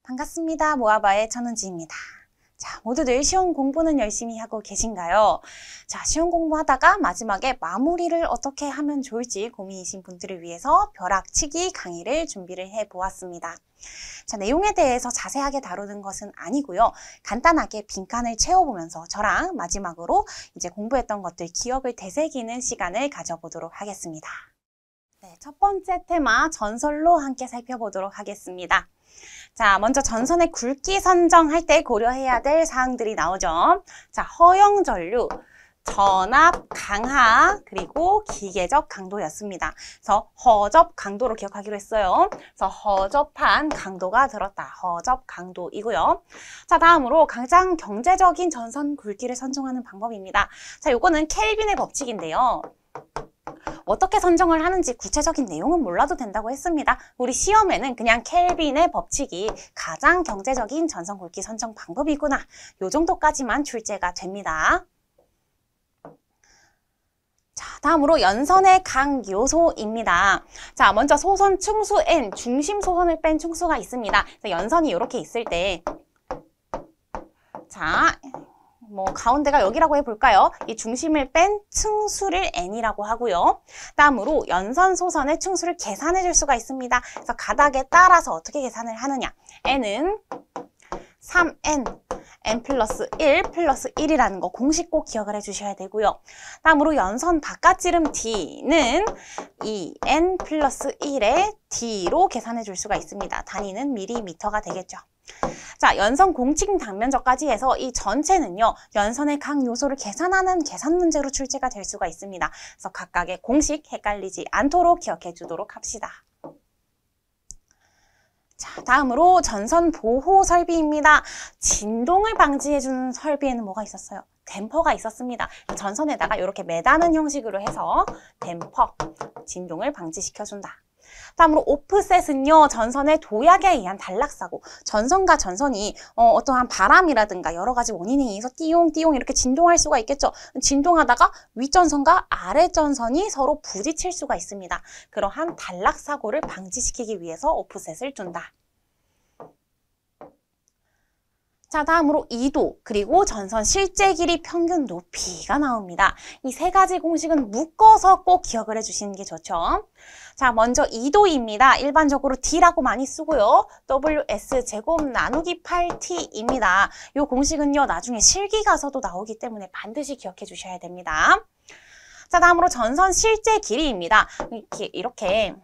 반갑습니다. 모아바의 천은지입니다. 자, 모두들 시험 공부는 열심히 하고 계신가요? 자, 시험 공부하다가 마지막에 마무리를 어떻게 하면 좋을지 고민이신 분들을 위해서 벼락치기 강의를 준비를 해보았습니다. 자, 내용에 대해서 자세하게 다루는 것은 아니고요. 간단하게 빈칸을 채워보면서 저랑 마지막으로 이제 공부했던 것들 기억을 되새기는 시간을 가져보도록 하겠습니다. 네, 첫 번째 테마 전설로 함께 살펴보도록 하겠습니다. 자, 먼저 전선의 굵기 선정할 때 고려해야 될 사항들이 나오죠. 자, 허용전류, 전압, 강하, 그리고 기계적 강도였습니다. 그래서 허접 강도로 기억하기로 했어요. 그래서 허접한 강도가 들었다. 허접 강도이고요. 자, 다음으로 가장 경제적인 전선 굵기를 선정하는 방법입니다. 자, 요거는 켈빈의 법칙인데요. 어떻게 선정을 하는지 구체적인 내용은 몰라도 된다고 했습니다. 우리 시험에는 그냥 켈빈의 법칙이 가장 경제적인 전선 굵기 선정 방법이구나. 요 정도까지만 출제가 됩니다. 자, 다음으로 연선의 각 요소입니다. 자, 먼저 소선 충수 N, 중심 소선을 뺀 충수가 있습니다. 연선이 이렇게 있을 때, 자, 가운데가 여기라고 해볼까요? 이 중심을 뺀 충수를 N이라고 하고요. 다음으로 연선 소선의 충수를 계산해 줄 수가 있습니다. 그래서 가닥에 따라서 어떻게 계산을 하느냐. N은 3N, N 플러스 1 플러스 1이라는 거 공식 꼭 기억을 해주셔야 되고요. 다음으로 연선 바깥지름 D는 2N 플러스 1의 D로 계산해 줄 수가 있습니다. 단위는 밀리미터가 되겠죠. 자, 연선 공칭 단면적까지 해서 이 전체는요, 연선의 각 요소를 계산하는 계산 문제로 출제가 될 수가 있습니다. 그래서 각각의 공식 헷갈리지 않도록 기억해 주도록 합시다. 자, 다음으로 전선 보호 설비입니다. 진동을 방지해주는 설비에는 뭐가 있었어요? 댐퍼가 있었습니다. 전선에다가 이렇게 매다는 형식으로 해서 댐퍼, 진동을 방지시켜준다. 다음으로 오프셋은요, 전선의 도약에 의한 단락사고, 전선과 전선이 어떠한 바람이라든가 여러 가지 원인에 의해서 띠용띠용 이렇게 진동할 수가 있겠죠. 진동하다가 윗전선과 아랫전선이 서로 부딪힐 수가 있습니다. 그러한 단락사고를 방지시키기 위해서 오프셋을 둔다. 자, 다음으로 2도, 그리고 전선 실제 길이 평균 높이가 나옵니다. 이 세 가지 공식은 묶어서 꼭 기억을 해주시는 게 좋죠. 자, 먼저 2도입니다. 일반적으로 D라고 많이 쓰고요. WS 제곱 나누기 8T입니다. 이 공식은요, 나중에 실기 가서도 나오기 때문에 반드시 기억해 주셔야 됩니다. 자, 다음으로 전선 실제 길이입니다. 이렇게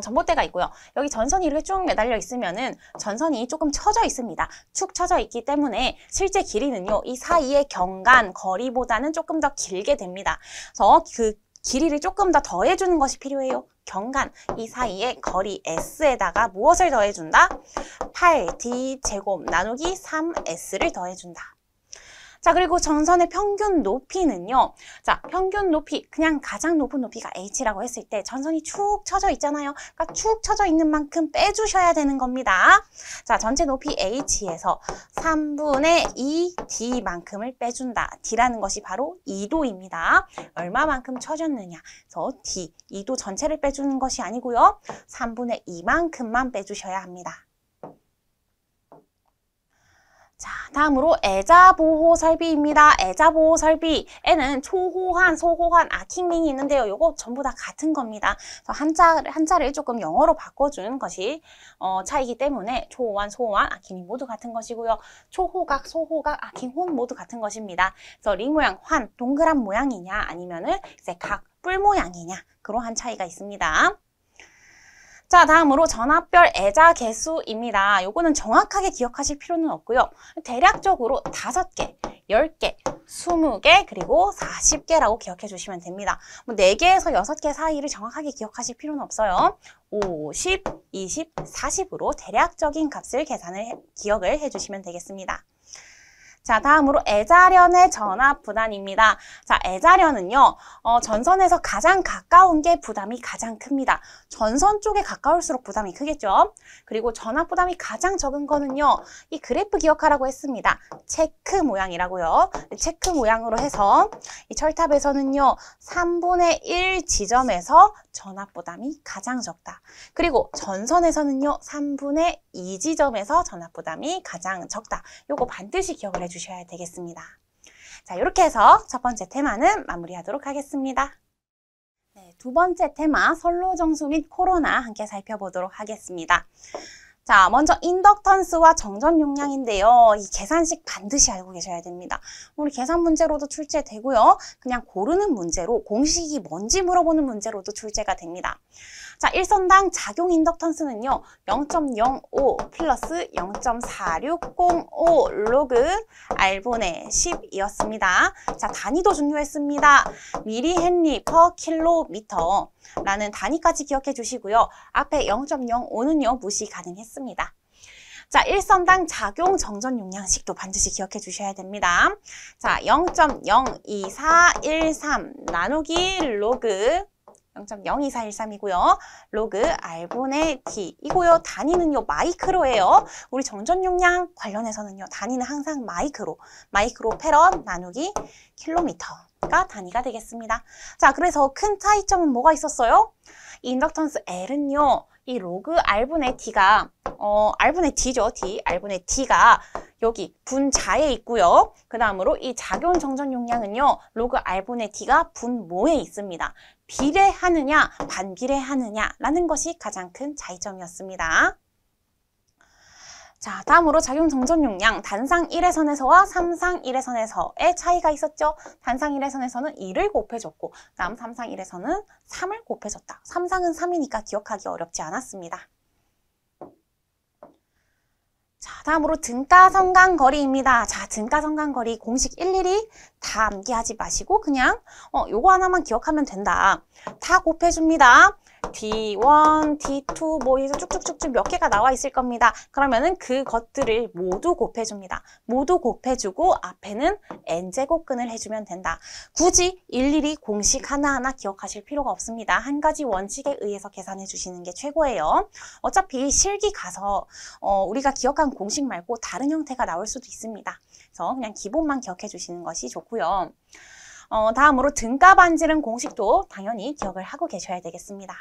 전봇대가 있고요. 여기 전선이 이렇게 쭉 매달려 있으면은 전선이 조금 처져 있습니다. 축 처져 있기 때문에 실제 길이는요, 이 사이의 경간, 거리보다는 조금 더 길게 됩니다. 그래서 그 길이를 조금 더 더해주는 것이 필요해요. 경간, 이 사이의 거리 S에다가 무엇을 더해준다? 8D 제곱 나누기 3S를 더해준다. 자, 그리고 전선의 평균 높이는요. 자, 평균 높이, 그냥 가장 높은 높이가 H라고 했을 때 전선이 축 처져 있잖아요. 그러니까 축 처져 있는 만큼 빼주셔야 되는 겁니다. 자, 전체 높이 H에서 3분의 2D만큼을 빼준다. D라는 것이 바로 2도입니다. 얼마만큼 처졌느냐. 그래서 D, 2도 전체를 빼주는 것이 아니고요. 3분의 2만큼만 빼주셔야 합니다. 자, 다음으로 애자보호 설비입니다. 애자보호 설비에는 초호환, 소호환, 아킹링이 있는데요. 요거 전부 다 같은 겁니다. 한자를 조금 영어로 바꿔준 것이 차이기 때문에 초호환, 소호환, 아킹링 모두 같은 것이고요. 초호각, 소호각, 아킹혼 모두 같은 것입니다. 그래서 링 모양, 환, 동그란 모양이냐 아니면은 이제 각, 뿔 모양이냐 그러한 차이가 있습니다. 자, 다음으로 전압별 애자 개수입니다. 요거는 정확하게 기억하실 필요는 없고요. 대략적으로 5개, 10개, 20개, 그리고 40개라고 기억해 주시면 됩니다. 4개에서 6개 사이를 정확하게 기억하실 필요는 없어요. 50, 20, 40으로 대략적인 값을 기억을 해주시면 되겠습니다. 자, 다음으로 애자련의 전압 부담입니다. 자, 애자련은요, 전선에서 가장 가까운 게 부담이 가장 큽니다. 전선 쪽에 가까울수록 부담이 크겠죠? 그리고 전압 부담이 가장 적은 거는요, 이 그래프 기억하라고 했습니다. 체크 모양이라고요. 체크 모양으로 해서 이 철탑에서는요, 3분의 1 지점에서 전압 부담이 가장 적다. 그리고 전선에서는요, 3분의 2 지점에서 전압 부담이 가장 적다. 요거 반드시 기억을 해주셔야 되겠습니다. 자, 이렇게 해서 첫 번째 테마는 마무리하도록 하겠습니다. 네, 두 번째 테마, 선로정수 및 코로나 함께 살펴보도록 하겠습니다. 자, 먼저 인덕턴스와 정전 용량인데요. 이 계산식 반드시 알고 계셔야 됩니다. 우리 계산 문제로도 출제되고요. 그냥 고르는 문제로 공식이 뭔지 물어보는 문제로도 출제가 됩니다. 자, 1선당 작용 인덕턴스는요. 0.05 플러스 0.4605 로그 R분의 10이었습니다. 자, 단위도 중요했습니다. 미리 헨리 퍼 킬로미터 라는 단위까지 기억해 주시고요. 앞에 0.05는요. 무시 가능했습니다. 자, 1선당 작용 정전 용량식도 반드시 기억해 주셔야 됩니다. 자, 0.02413 나누기 로그 0.02413이고요. 로그 R분의 D 이고요. 단위는요. 마이크로예요. 우리 정전 용량 관련해서는요. 단위는 항상 마이크로 페럿 나누기 킬로미터가 단위가 되겠습니다. 자, 그래서 큰 차이점은 뭐가 있었어요? 이 인덕턴스 L은요. 이 로그 R분의 D가 R분의 D죠. R분의 D가 여기 분자에 있고요. 그 다음으로 이 작용 정전 용량은요. 로그 R분의 D가 분모에 있습니다. 비례하느냐 반비례하느냐라는 것이 가장 큰 차이점이었습니다. 자, 다음으로 작용 정전 용량 단상 1회선에서와 삼상 1회선에서의 차이가 있었죠. 단상 1회선에서는 2를 곱해줬고 다음 삼상 1회선은 3을 곱해줬다. 삼상은 3이니까 기억하기 어렵지 않았습니다. 자, 다음으로 등가성간 거리입니다. 자, 등가성간 거리 공식 일일이 다 암기하지 마시고 그냥 요거 하나만 기억하면 된다. 다 곱해줍니다. D1, D2 뭐 해서 쭉쭉쭉쭉 몇 개가 나와 있을 겁니다. 그러면은 그것들을 모두 곱해줍니다. 모두 곱해주고 앞에는 n제곱근을 해주면 된다. 굳이 일일이 공식 하나하나 기억하실 필요가 없습니다. 한 가지 원칙에 의해서 계산해 주시는 게 최고예요. 어차피 실기 가서 우리가 기억한 공식 말고 다른 형태가 나올 수도 있습니다. 그래서 그냥 기본만 기억해 주시는 것이 좋고요. 다음으로 등가 반지름 공식도 당연히 기억을 하고 계셔야 되겠습니다.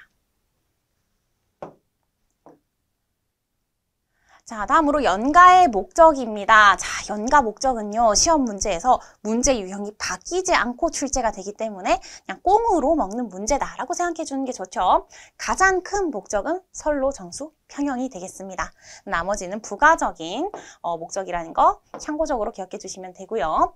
자, 다음으로 연가의 목적입니다. 자, 연가 목적은요, 시험 문제에서 문제 유형이 바뀌지 않고 출제가 되기 때문에 그냥 꽁으로 먹는 문제다라고 생각해 주는 게 좋죠. 가장 큰 목적은 선로, 정수, 평형이 되겠습니다. 나머지는 부가적인 목적이라는 거 참고적으로 기억해 주시면 되고요.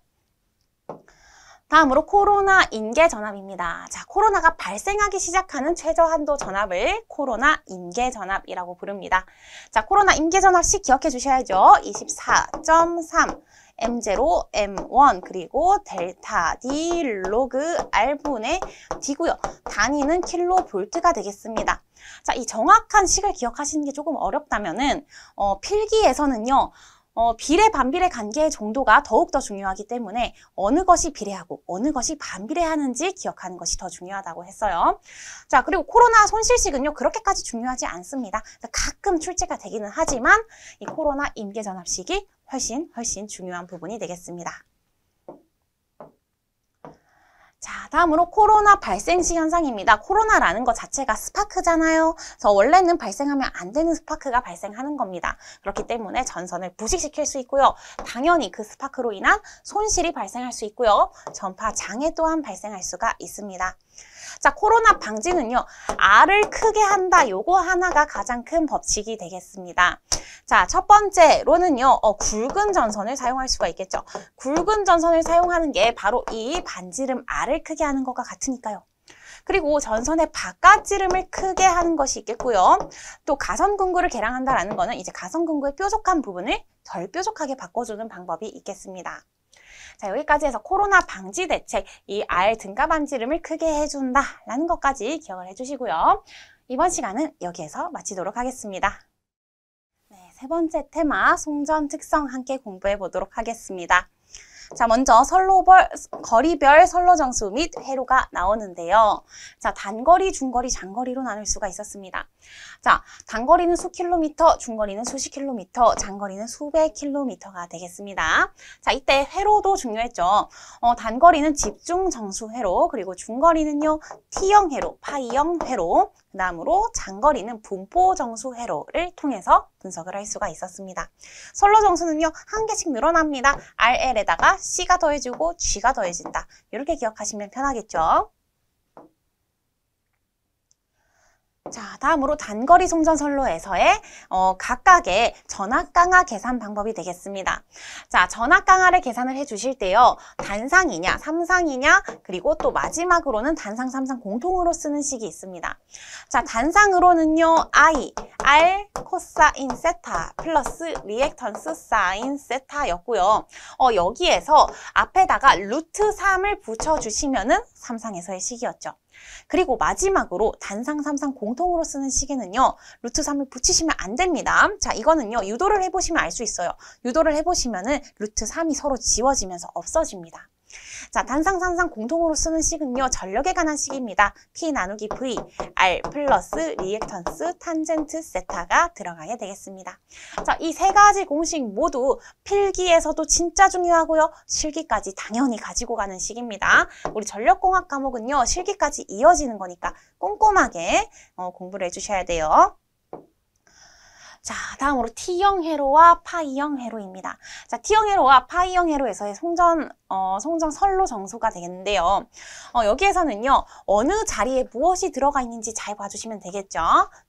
다음으로 코로나 인계 전압입니다. 자, 코로나가 발생하기 시작하는 최저한도 전압을 코로나 인계 전압이라고 부릅니다. 자, 코로나 인계 전압식 기억해 주셔야죠. 24.3 M0, M1 그리고 델타 D 로그 R분의 D고요. 단위는 킬로볼트가 되겠습니다. 자, 이 정확한 식을 기억하시는 게 조금 어렵다면은 필기에서는요. 비례, 반비례 관계의 정도가 더욱더 중요하기 때문에 어느 것이 비례하고 어느 것이 반비례하는지 기억하는 것이 더 중요하다고 했어요. 자, 그리고 코로나 손실식은요, 그렇게까지 중요하지 않습니다. 가끔 출제가 되기는 하지만 이 코로나 임계전압식이 훨씬 중요한 부분이 되겠습니다. 자, 다음으로 코로나 발생시 현상입니다. 코로나라는 것 자체가 스파크잖아요. 그래서 원래는 발생하면 안 되는 스파크가 발생하는 겁니다. 그렇기 때문에 전선을 부식시킬 수 있고요. 당연히 그 스파크로 인한 손실이 발생할 수 있고요. 전파 장애 또한 발생할 수가 있습니다. 자, 코로나 방지는요, R을 크게 한다. 요거 하나가 가장 큰 법칙이 되겠습니다. 자, 첫 번째로는요, 굵은 전선을 사용할 수가 있겠죠. 굵은 전선을 사용하는 게 바로 이 반지름 R을 크게 하는 것과 같으니까요. 그리고 전선의 바깥지름을 크게 하는 것이 있겠고요. 또 가선근구를 개량한다라는 거는 이제 가선근구의 뾰족한 부분을 덜 뾰족하게 바꿔주는 방법이 있겠습니다. 자, 여기까지 해서 코로나 방지 대책, 이 R 등가 반지름을 크게 해준다라는 것까지 기억을 해주시고요. 이번 시간은 여기에서 마치도록 하겠습니다. 네, 세 번째 테마, 송전 특성 함께 공부해 보도록 하겠습니다. 자, 먼저 거리별 선로정수 및 회로가 나오는데요. 자, 단거리, 중거리, 장거리로 나눌 수가 있었습니다. 자, 단거리는 수 킬로미터, 중거리는 수십 킬로미터, 장거리는 수백 킬로미터가 되겠습니다. 자, 이때 회로도 중요했죠. 단거리는 집중 정수 회로, 그리고 중거리는요, T형 회로, 파이형 회로, 그 다음으로 장거리는 분포 정수 회로를 통해서 분석을 할 수가 있었습니다. 선로 정수는요, 한 개씩 늘어납니다. RL에다가 C가 더해지고 G가 더해진다. 이렇게 기억하시면 편하겠죠. 자, 다음으로 단거리 송전선로에서의 각각의 전압강하 계산 방법이 되겠습니다. 자, 전압강하를 계산을 해주실 때요. 단상이냐, 삼상이냐, 그리고 또 마지막으로는 단상, 삼상 공통으로 쓰는 식이 있습니다. 자, 단상으로는요. I, R, 코사인 세타 플러스 리액턴스 사인 세타였고요. 여기에서 앞에다가 루트 3을 붙여주시면은 삼상에서의 식이었죠. 그리고 마지막으로 단상, 삼상 공통으로 쓰는 식에는요. 루트 3을 붙이시면 안 됩니다. 자, 이거는요. 유도를 해보시면 알 수 있어요. 유도를 해보시면은 루트 3이 서로 지워지면서 없어집니다. 자, 단상, 삼상 공통으로 쓰는 식은요. 전력에 관한 식입니다. P 나누기 V, R 플러스 리액턴스 탄젠트 세타가 들어가게 되겠습니다. 자, 이 세 가지 공식 모두 필기에서도 진짜 중요하고요. 실기까지 당연히 가지고 가는 식입니다. 우리 전력공학 과목은요. 실기까지 이어지는 거니까 꼼꼼하게 공부를 해주셔야 돼요. 자, 다음으로 T형 회로와 파이형 회로입니다. 자, T형 회로와 파이형 회로에서의 송전 선로 정수가 되겠는데요. 여기에서는요, 어느 자리에 무엇이 들어가 있는지 잘 봐주시면 되겠죠.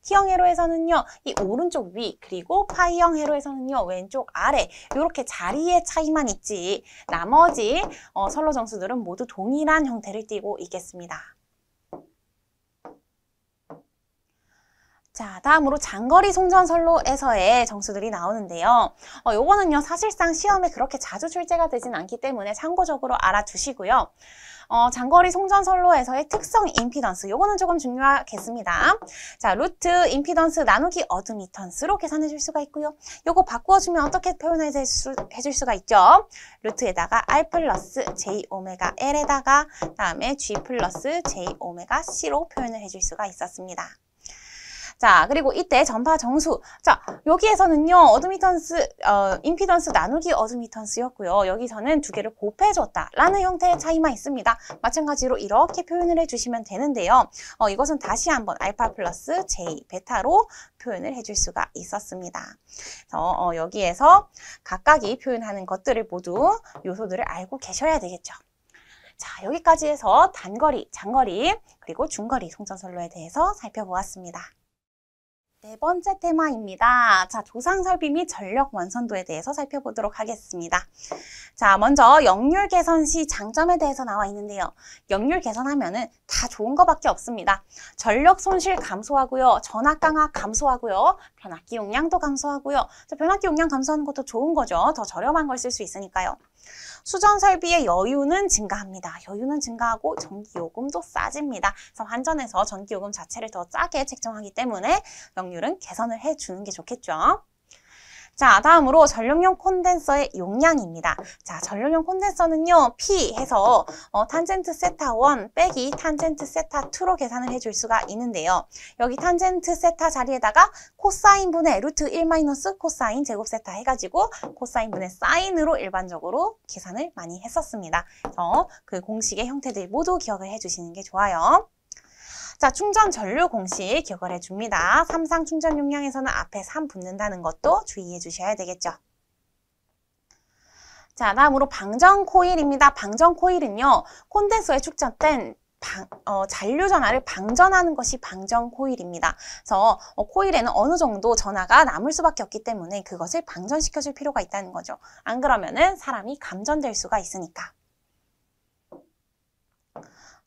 T형 회로에서는요, 이 오른쪽 위, 그리고 파이형 회로에서는요, 왼쪽 아래, 이렇게 자리의 차이만 있지, 나머지 선로 정수들은 모두 동일한 형태를 띠고 있겠습니다. 자, 다음으로 장거리 송전선로에서의 정수들이 나오는데요. 요거는요, 사실상 시험에 그렇게 자주 출제가 되진 않기 때문에 참고적으로 알아두시고요. 장거리 송전선로에서의 특성 임피던스, 요거는 조금 중요하겠습니다. 자, 루트 임피던스 나누기 어드미턴스로 계산해 줄 수가 있고요. 요거 바꾸어주면 어떻게 표현해 줄 수가 있죠? 루트에다가 R 플러스 J 오메가 L에다가 다음에 G 플러스 J 오메가 C로 표현을 해줄 수가 있었습니다. 자, 그리고 이때 전파 정수. 자, 여기에서는요, 임피던스 나누기 어드미턴스였고요. 여기서는 두 개를 곱해줬다라는 형태의 차이만 있습니다. 마찬가지로 이렇게 표현을 해주시면 되는데요. 이것은 다시 한번 알파 플러스 J, 베타로 표현을 해줄 수가 있었습니다. 그래서 여기에서 각각이 표현하는 것들을 모두 요소들을 알고 계셔야 되겠죠. 자, 여기까지 해서 단거리, 장거리, 그리고 중거리 송전선로에 대해서 살펴보았습니다. 네 번째 테마입니다. 자, 조상설비 및 전력 완선도에 대해서 살펴보도록 하겠습니다. 자, 먼저 역률 개선 시 장점에 대해서 나와 있는데요. 역률 개선하면은 다 좋은 거밖에 없습니다. 전력 손실 감소하고요. 전압 강화 감소하고요. 변압기 용량도 감소하고요. 자, 변압기 용량 감소하는 것도 좋은 거죠. 더 저렴한 걸 쓸 수 있으니까요. 수전 설비의 여유는 증가합니다. 여유는 증가하고 전기요금도 싸집니다. 그래서 환전해서 전기요금 자체를 더 싸게 책정하기 때문에 역률은 개선을 해주는 게 좋겠죠. 자, 다음으로 전력용 콘덴서의 용량입니다. 자, 전력용 콘덴서는요, P 해서 탄젠트 세타 1 빼기 탄젠트 세타 2로 계산을 해줄 수가 있는데요. 여기 탄젠트 세타 자리에다가 코사인 분의 루트 1 마이너스 코사인 제곱 세타 해가지고 코사인 분의 사인으로 일반적으로 계산을 많이 했었습니다. 그래서 그 공식의 형태들 모두 기억을 해주시는 게 좋아요. 자, 충전 전류 공식 기억을 해줍니다. 삼상 충전 용량에서는 앞에 3 붙는다는 것도 주의해 주셔야 되겠죠. 자, 다음으로 방전 코일입니다. 방전 코일은요, 콘덴서에 축적된 잔류 전하를 방전하는 것이 방전 코일입니다. 그래서 코일에는 어느 정도 전하가 남을 수밖에 없기 때문에 그것을 방전시켜줄 필요가 있다는 거죠. 안 그러면은 사람이 감전될 수가 있으니까.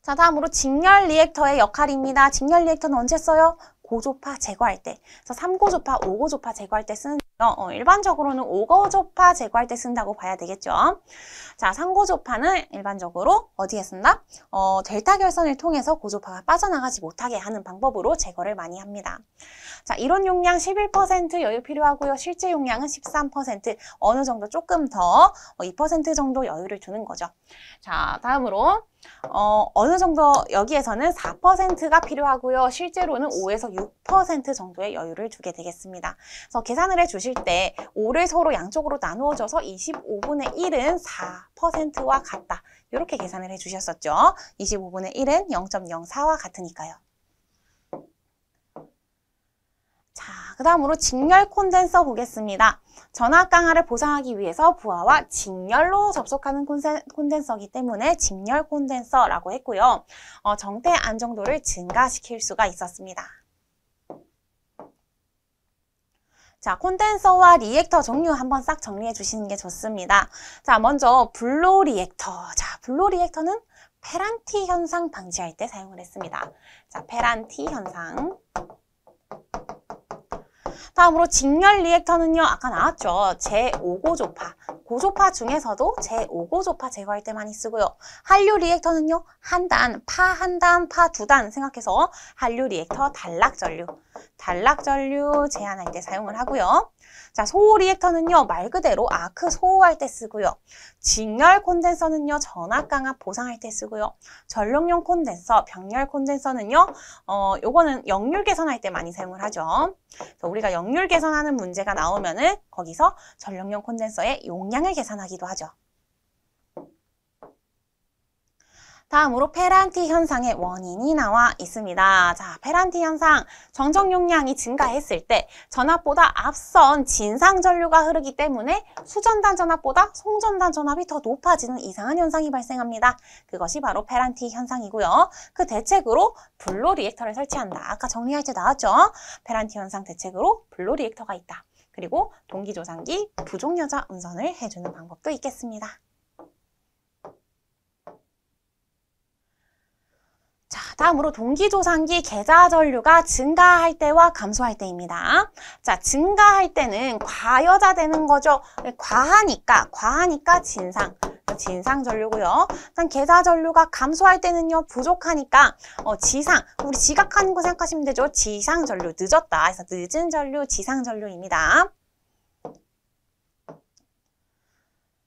자, 다음으로 직렬 리액터의 역할입니다. 직렬 리액터는 언제 써요? 고조파 제거할 때. 그래서 3고조파, 5고조파 제거할 때 쓰는 일반적으로는 오고조파 제거할 때 쓴다고 봐야 되겠죠. 자, 상고조파는 일반적으로 어디에 쓴다? 델타 결선을 통해서 고조파가 빠져나가지 못하게 하는 방법으로 제거를 많이 합니다. 자, 이론 용량 11% 여유 필요하고요. 실제 용량은 13%, 어느 정도 조금 더 2% 정도 여유를 두는 거죠. 자, 다음으로 어느 정도 여기에서는 4%가 필요하고요. 실제로는 5에서 6% 정도의 여유를 두게 되겠습니다. 그래서 계산을 해주실 때 5를 서로 양쪽으로 나누어줘서 25분의 1은 4%와 같다. 이렇게 계산을 해주셨었죠. 25분의 1은 0.04와 같으니까요. 자, 그 다음으로 직렬 콘덴서 보겠습니다. 전압 강화를 보상하기 위해서 부하와 직렬로 접속하는 콘덴서이기 때문에 직렬 콘덴서라고 했고요. 정태 안정도를 증가시킬 수가 있었습니다. 자, 콘덴서와 리액터 종류 한번 싹 정리해 주시는 게 좋습니다. 자, 먼저 블로 리액터. 자, 블로 리액터는 페란티 현상 방지할 때 사용을 했습니다. 자, 페란티 현상. 다음으로 직렬 리액터는요, 아까 나왔죠. 제5고조파. 고조파 중에서도 제5고조파 제거할 때 많이 쓰고요. 한류 리액터는요, 한 단, 파 두 단 생각해서 한류 리액터 단락전류 제한할 때 사용을 하고요. 자, 소호 리액터는요, 말 그대로 아크 소호할 때 쓰고요. 직렬 콘덴서는요, 전압 강압 보상할 때 쓰고요. 전력용 콘덴서, 병렬 콘덴서는요, 요거는 역률 계산할 때 많이 사용을 하죠. 우리가 역률 계산하는 문제가 나오면은 거기서 전력용 콘덴서의 용량을 계산하기도 하죠. 다음으로 페란티 현상의 원인이 나와 있습니다. 자, 페란티 현상, 정정 용량이 증가했을 때 전압보다 앞선 진상 전류가 흐르기 때문에 수전단 전압보다 송전단 전압이 더 높아지는 이상한 현상이 발생합니다. 그것이 바로 페란티 현상이고요. 그 대책으로 블로 리액터를 설치한다. 아까 정리할 때 나왔죠? 페란티 현상 대책으로 블로 리액터가 있다. 그리고 동기조상기 부종여자 운선을 해주는 방법도 있겠습니다. 자, 다음으로 동기조상기 계좌전류가 증가할 때와 감소할 때입니다. 자, 증가할 때는 과여자 되는 거죠. 과하니까 진상전류고요. 계좌전류가 감소할 때는요, 부족하니까 우리 지각하는 거 생각하시면 되죠. 지상전류, 늦었다. 그래서 늦은 전류, 지상전류입니다.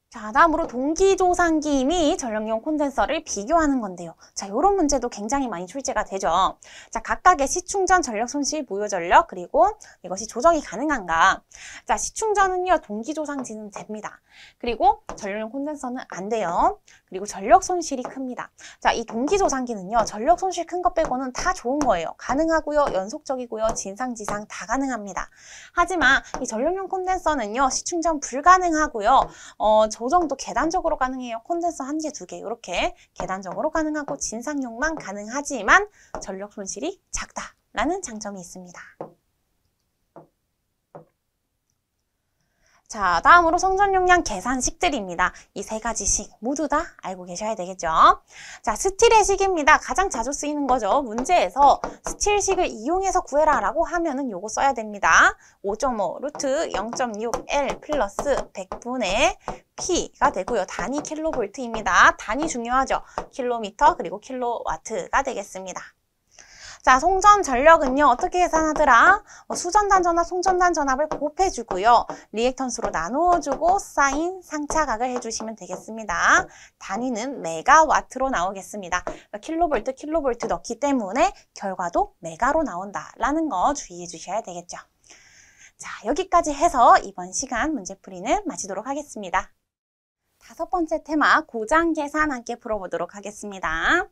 자, 다음으로 동기조상기 및 전력용 콘덴서를 비교하는 건데요. 자, 이런 문제도 굉장히 많이 출제가 되죠. 자, 각각의 시충전, 전력 손실, 무효 전력, 그리고 이것이 조정이 가능한가. 자, 시충전은요, 동기조상지는 됩니다. 그리고 전력용 콘덴서는 안 돼요. 그리고 전력 손실이 큽니다. 자, 이 동기조상기는요, 전력 손실 큰 것 빼고는 다 좋은 거예요. 가능하고요, 연속적이고요, 진상, 지상 다 가능합니다. 하지만 이 전력용 콘덴서는요, 시충전 불가능하고요, 조정도 계단적으로 가능해요. 콘덴서 1개, 2개 이렇게 계단적으로 가능하고 진상용만 가능하지만 전력 손실이 작다라는 장점이 있습니다. 자, 다음으로 성전 용량 계산식들입니다. 이 세 가지식 모두 다 알고 계셔야 되겠죠? 자, 스틸의 식입니다. 가장 자주 쓰이는 거죠. 문제에서 스틸식을 이용해서 구해라 라고 하면은 요거 써야 됩니다. 5.5 루트 0.6L 플러스 100분의 P가 되고요. 단위 킬로볼트입니다. 단위 중요하죠. 킬로미터 그리고 킬로와트가 되겠습니다. 자, 송전 전력은요, 어떻게 계산하더라? 수전단 전압, 송전단 전압을 곱해주고요. 리액턴스로 나누어주고 사인 상차각을 해주시면 되겠습니다. 단위는 메가와트로 나오겠습니다. 킬로볼트 넣기 때문에 결과도 메가로 나온다라는 거 주의해 주셔야 되겠죠. 자, 여기까지 해서 이번 시간 문제풀이는 마치도록 하겠습니다. 5번째 테마, 고장 계산 함께 풀어보도록 하겠습니다.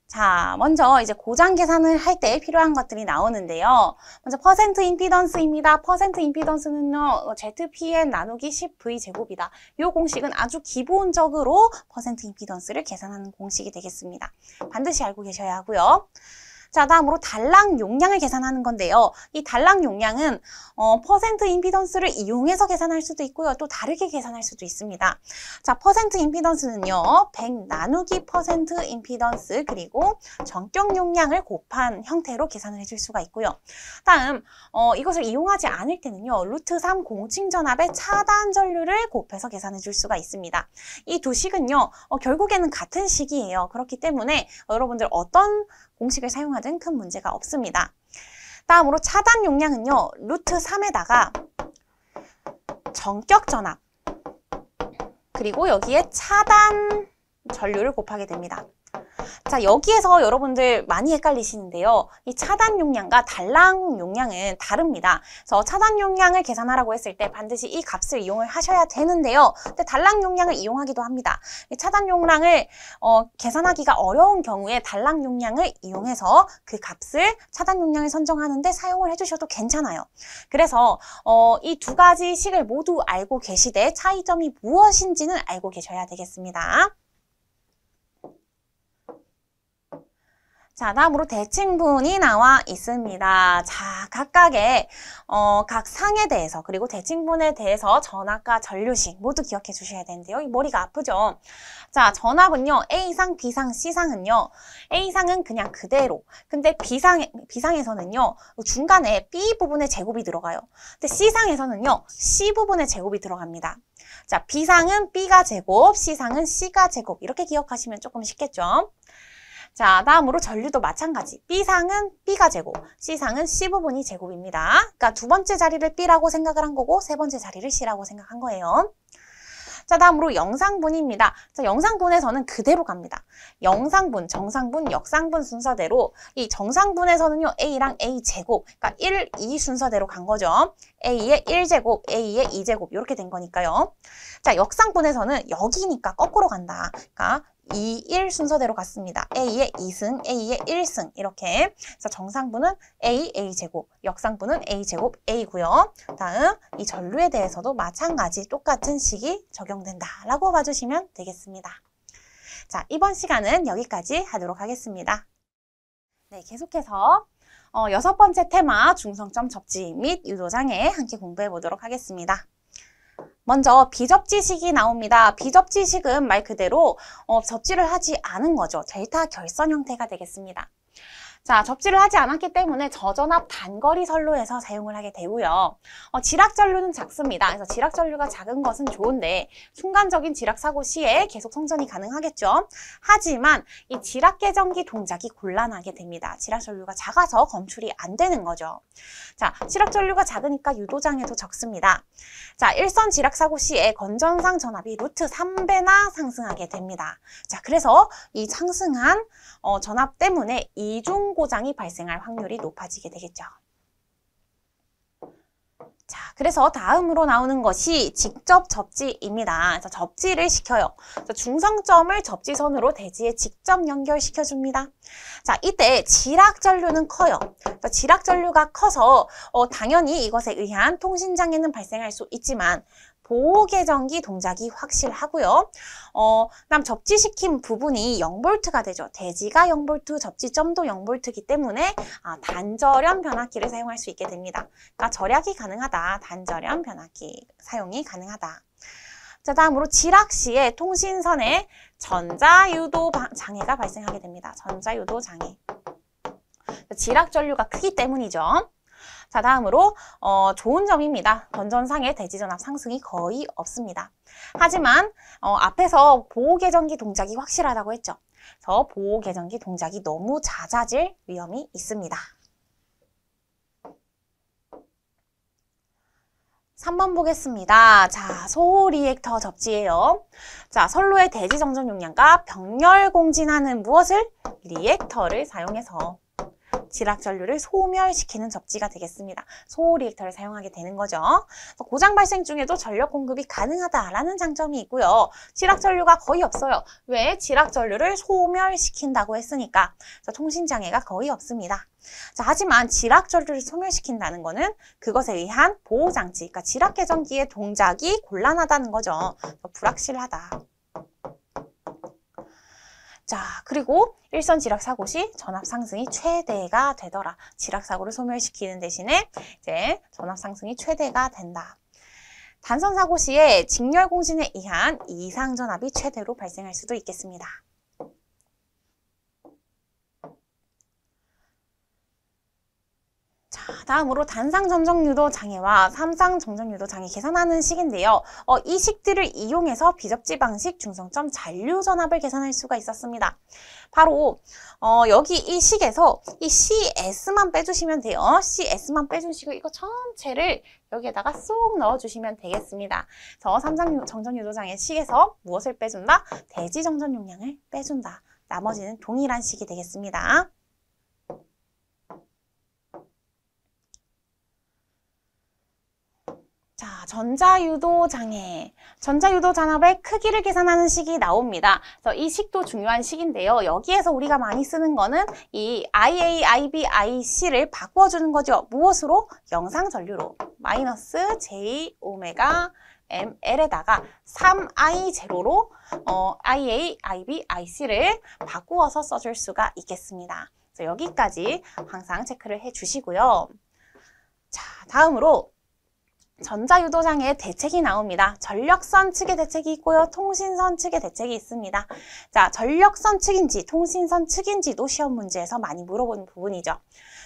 자, 먼저 이제 고장 계산을 할 때 필요한 것들이 나오는데요. 먼저 퍼센트 임피던스입니다. 퍼센트 임피던스는요, ZPN 나누기 10V 제곱이다. 이 공식은 아주 기본적으로 퍼센트 임피던스를 계산하는 공식이 되겠습니다. 반드시 알고 계셔야 하고요. 자, 다음으로 달랑 용량을 계산하는 건데요. 이 달랑 용량은 퍼센트 임피던스를 이용해서 계산할 수도 있고요. 또 다르게 계산할 수도 있습니다. 자, 퍼센트 임피던스는요. 100 나누기 퍼센트 임피던스 그리고 전격 용량을 곱한 형태로 계산을 해줄 수가 있고요. 다음 이것을 이용하지 않을 때는요. 루트 3 공칭 전압의 차단 전류를 곱해서 계산해 줄 수가 있습니다. 이 두 식은요. 결국에는 같은 식이에요. 그렇기 때문에 여러분들 어떤 공식을 사용하든 큰 문제가 없습니다. 다음으로 차단 용량은요. 루트 3에다가 전격 전압 그리고 여기에 차단 전류를 곱하게 됩니다. 자, 여기에서 여러분들 많이 헷갈리시는데요. 이 차단 용량과 달랑 용량은 다릅니다. 그래서 차단 용량을 계산하라고 했을 때 반드시 이 값을 이용을 하셔야 되는데요. 근데 달랑 용량을 이용하기도 합니다. 이 차단 용량을 계산하기가 어려운 경우에 달랑 용량을 이용해서 그 값을 차단 용량을 선정하는데 사용을 해주셔도 괜찮아요. 그래서 이 두 가지 식을 모두 알고 계시되 차이점이 무엇인지는 알고 계셔야 되겠습니다. 자, 다음으로 대칭분이 나와 있습니다. 자, 각각의 각 상에 대해서 그리고 대칭분에 대해서 전압과 전류식 모두 기억해 주셔야 되는데요. 이 머리가 아프죠? 자, 전압은요. A상, B상, C상은요. A상은 그냥 그대로. 근데 B상에서는요. 중간에 B 부분의 제곱이 들어가요. 근데 C상에서는요. C 부분의 제곱이 들어갑니다. 자, B상은 B가 제곱, C상은 C가 제곱. 이렇게 기억하시면 조금 쉽겠죠? 자, 다음으로 전류도 마찬가지. B상은 B가 제곱, C상은 C 부분이 제곱입니다. 그러니까 두 번째 자리를 B라고 생각을 한 거고 세 번째 자리를 C라고 생각한 거예요. 자, 다음으로 영상분입니다. 자, 영상분에서는 그대로 갑니다. 영상분, 정상분, 역상분 순서대로 이 정상분에서는요. A랑 A 제곱, 그러니까 1, 2 순서대로 간 거죠. A의 1제곱, A의 2제곱 이렇게 된 거니까요. 자, 역상분에서는 여기니까 거꾸로 간다. 그러니까 2, 1 순서대로 갔습니다. A의 2승, A의 1승 이렇게. 그래서 정상분은 A, A제곱, 역상분은 A제곱, A고요. 다음 이 전류에 대해서도 마찬가지 똑같은 식이 적용된다라고 봐주시면 되겠습니다. 자, 이번 시간은 여기까지 하도록 하겠습니다. 네, 계속해서 6번째 테마 중성점 접지 및 유도장애 함께 공부해 보도록 하겠습니다. 먼저 비접지식이 나옵니다. 비접지식은 말 그대로 접지를 하지 않은 거죠. 델타 결선 형태가 되겠습니다. 자, 접지를 하지 않았기 때문에 저전압 단거리 선로에서 사용을 하게 되고요. 지락전류는 작습니다. 그래서 지락전류가 작은 것은 좋은데 순간적인 지락사고 시에 계속 성전이 가능하겠죠. 하지만 이 지락개전기 동작이 곤란하게 됩니다. 지락전류가 작아서 검출이 안 되는 거죠. 자, 지락전류가 작으니까 유도장애도 적습니다. 자, 일선 지락사고 시에 건전상 전압이 루트 3배나 상승하게 됩니다. 자, 그래서 이 상승한 전압 때문에 이중고장이 발생할 확률이 높아지게 되겠죠. 자, 그래서 다음으로 나오는 것이 직접 접지입니다. 그래서 접지를 시켜요. 그래서 중성점을 접지선으로 대지에 직접 연결시켜줍니다. 자, 이때 지락전류는 커요. 그래서 지락전류가 커서 당연히 이것에 의한 통신장애는 발생할 수 있지만 보호개전기 동작이 확실하고요. 그다음 접지시킨 부분이 0V가 되죠. 대지가 0V, 접지점도 0V이기 때문에 단절연 변압기를 사용할 수 있게 됩니다. 그러니까 절약이 가능하다. 단절연 변압기 사용이 가능하다. 자, 다음으로 지락 시에 통신선에 전자유도 장애가 발생하게 됩니다. 전자유도 장애. 지락 전류가 크기 때문이죠. 자, 다음으로 좋은 점입니다. 건전상의 대지전압 상승이 거의 없습니다. 하지만 앞에서 보호개전기 동작이 확실하다고 했죠. 그래서 보호개전기 동작이 너무 잦아질 위험이 있습니다. 3번 보겠습니다. 자, 소호 리액터 접지예요. 자, 선로의 대지 정전 용량과 병렬 공진하는 무엇을? 리액터를 사용해서 지락전류를 소멸시키는 접지가 되겠습니다. 소호 리액터를 사용하게 되는 거죠. 고장 발생 중에도 전력 공급이 가능하다라는 장점이 있고요. 지락전류가 거의 없어요. 왜? 지락전류를 소멸시킨다고 했으니까. 통신장애가 거의 없습니다. 자, 하지만 지락전류를 소멸시킨다는 거는 그것에 의한 보호장치, 그러니까 지락개전기의 동작이 곤란하다는 거죠. 불확실하다. 자, 그리고 일선 지락사고 시 전압 상승이 최대가 되더라. 지락사고를 소멸시키는 대신에 이제 전압 상승이 최대가 된다. 단선 사고 시에 직렬 공신에 의한 이상 전압이 최대로 발생할 수도 있겠습니다. 자, 다음으로 단상 점정 유도 장애와 삼상 점정 유도 장애 계산하는 식인데요. 이 식들을 이용해서 비접지 방식 중성점 잔류 전압을 계산할 수가 있었습니다. 바로 여기 이 식에서 이 CS만 빼주시면 돼요. CS만 빼주시고 이거 전체를 여기에다가 쏙 넣어주시면 되겠습니다. 그래서 삼상 정전 유도 장애 식에서 무엇을 빼준다? 대지 정전 용량을 빼준다. 나머지는 동일한 식이 되겠습니다. 자, 전자유도 장애. 전자유도 잔압의 크기를 계산하는 식이 나옵니다. 그래서 이 식도 중요한 식인데요. 여기에서 우리가 많이 쓰는 거는 이 IA, IB, IC를 바꿔주는 거죠. 무엇으로? 영상 전류로. 마이너스 J 오메가 ML에다가 3I 제로로 IA, IB, IC를 바꾸어서 써줄 수가 있겠습니다. 그래서 여기까지 항상 체크를 해주시고요. 자, 다음으로 전자유도장애의 대책이 나옵니다. 전력선 측의 대책이 있고요. 통신선 측의 대책이 있습니다. 자, 전력선 측인지 통신선 측인지도 시험 문제에서 많이 물어보는 부분이죠.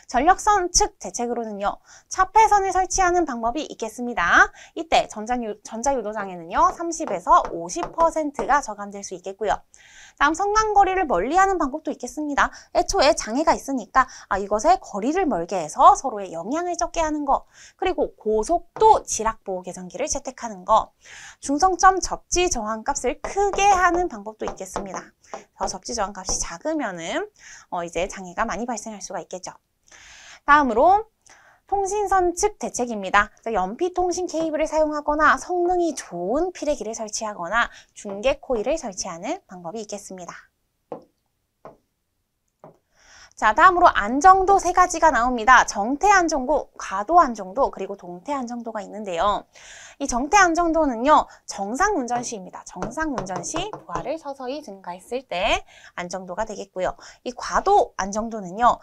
전력선 측 대책으로는요. 차폐선을 설치하는 방법이 있겠습니다. 이때 전자유도장애는요. 30에서 50%가 저감될 수 있겠고요. 다음 성간거리를 멀리하는 방법도 있겠습니다. 애초에 장애가 있으니까 이것에 거리를 멀게 해서 서로의 영향을 적게 하는 거, 그리고 고속도 지락보호 계산기를 채택하는 거, 중성점 접지 저항값을 크게 하는 방법도 있겠습니다. 접지 저항값이 작으면은 이제 장애가 많이 발생할 수가 있겠죠. 다음으로 통신선 측 대책입니다. 연피 통신 케이블을 사용하거나 성능이 좋은 피레기를 설치하거나 중계 코일을 설치하는 방법이 있겠습니다. 자, 다음으로 안정도 세 가지가 나옵니다. 정태 안정도, 과도 안정도, 그리고 동태 안정도가 있는데요. 이 정태 안정도는요, 정상 운전 시입니다. 정상 운전 시 부하를 서서히 증가했을 때 안정도가 되겠고요. 이 과도 안정도는요,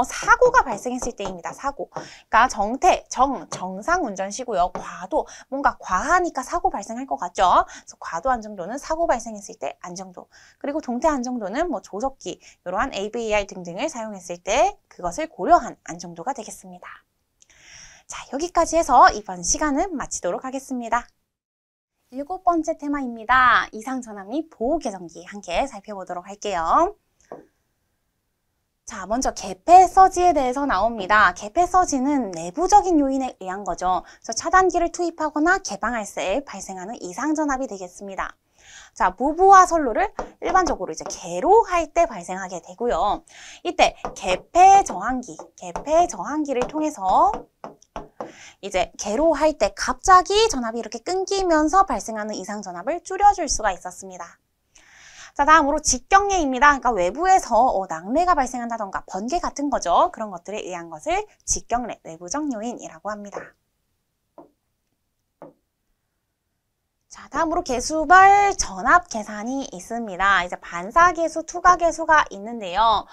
사고가 발생했을 때입니다. 사고. 그러니까 정상 운전 시고요. 과도, 뭔가 과하니까 사고 발생할 것 같죠? 그래서 과도 안정도는 사고 발생했을 때 안정도. 그리고 동태 안정도는 뭐 조석기, 이러한 AVR 등등을 사용했을 때 그것을 고려한 안정도가 되겠습니다. 자, 여기까지 해서 이번 시간은 마치도록 하겠습니다. 7번째 테마입니다. 이상 전압 및 보호 계정기 함께 살펴보도록 할게요. 자, 먼저 개폐 서지에 대해서 나옵니다. 개폐 서지는 내부적인 요인에 의한 거죠. 그래서 차단기를 투입하거나 개방할 때 발생하는 이상 전압이 되겠습니다. 자, 무부하 선로를 일반적으로 이제 개로 할 때 발생하게 되고요. 이때 개폐 저항기를 통해서 이제 개로 할 때 갑자기 전압이 이렇게 끊기면서 발생하는 이상 전압을 줄여줄 수가 있었습니다. 자, 다음으로 직경례입니다. 그러니까 외부에서 낙뢰가 발생한다던가 번개 같은 거죠. 그런 것들에 의한 것을 직경례, 내부적 요인이라고 합니다. 자, 다음으로 개수별 전압 계산이 있습니다. 이제 반사계수, 투과계수가 있는데요.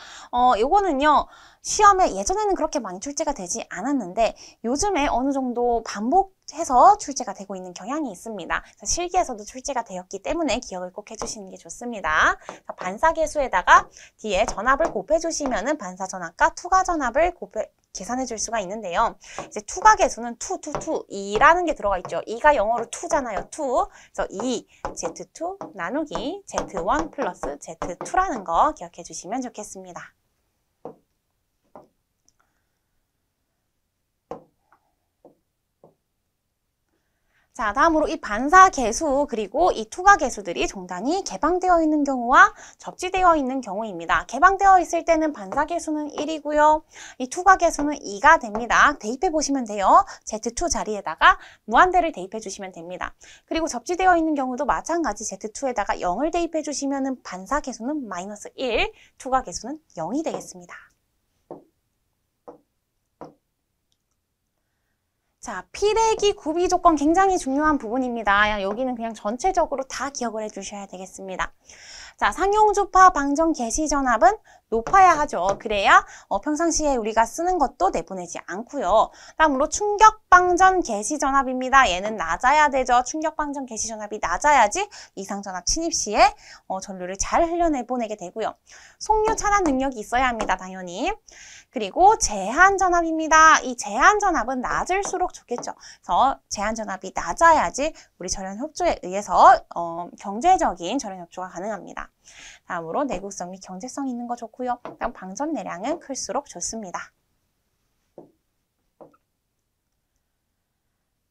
요거는요, 시험에 예전에는 그렇게 많이 출제가 되지 않았는데 요즘에 어느 정도 반복해서 출제가 되고 있는 경향이 있습니다. 실기에서도 출제가 되었기 때문에 기억을 꼭 해주시는 게 좋습니다. 반사계수에다가 뒤에 전압을 곱해주시면은 반사전압과 투과전압을 계산해 줄 수가 있는데요. 이제 투가 계수는 2라는 게 들어가 있죠. 2가 영어로 2잖아요. 2. 그래서 2, Z2 나누기 Z1 플러스 Z2라는 거 기억해 주시면 좋겠습니다. 자, 다음으로 이 반사계수 그리고 이 투과계수들이 종단이 개방되어 있는 경우와 접지되어 있는 경우입니다. 개방되어 있을 때는 반사계수는 1이고요. 이 투과계수는 2가 됩니다. 대입해 보시면 돼요. Z2 자리에다가 무한대를 대입해 주시면 됩니다. 그리고 접지되어 있는 경우도 마찬가지 Z2에다가 0을 대입해 주시면 반사계수는 마이너스 1, 투과계수는 0이 되겠습니다. 자, 피레기 구비 조건 굉장히 중요한 부분입니다. 여기는 그냥 전체적으로 다 기억을 해주셔야 되겠습니다. 자, 상용주파 방전 개시 전압은 높아야 하죠. 그래야 평상시에 우리가 쓰는 것도 내보내지 않고요. 다음으로 충격방전 개시전압입니다. 얘는 낮아야 되죠. 충격방전 개시전압이 낮아야지 이상전압 침입 시에 전류를 잘 흘려내보내게 되고요. 속류 차단 능력이 있어야 합니다. 당연히. 그리고 제한전압입니다. 이 제한전압은 낮을수록 좋겠죠. 그래서 제한전압이 낮아야지 우리 절연협조에 의해서 경제적인 절연협조가 가능합니다. 다음으로 내구성 및 경제성 있는 거 좋고요. 다음 방전 내량은 클수록 좋습니다.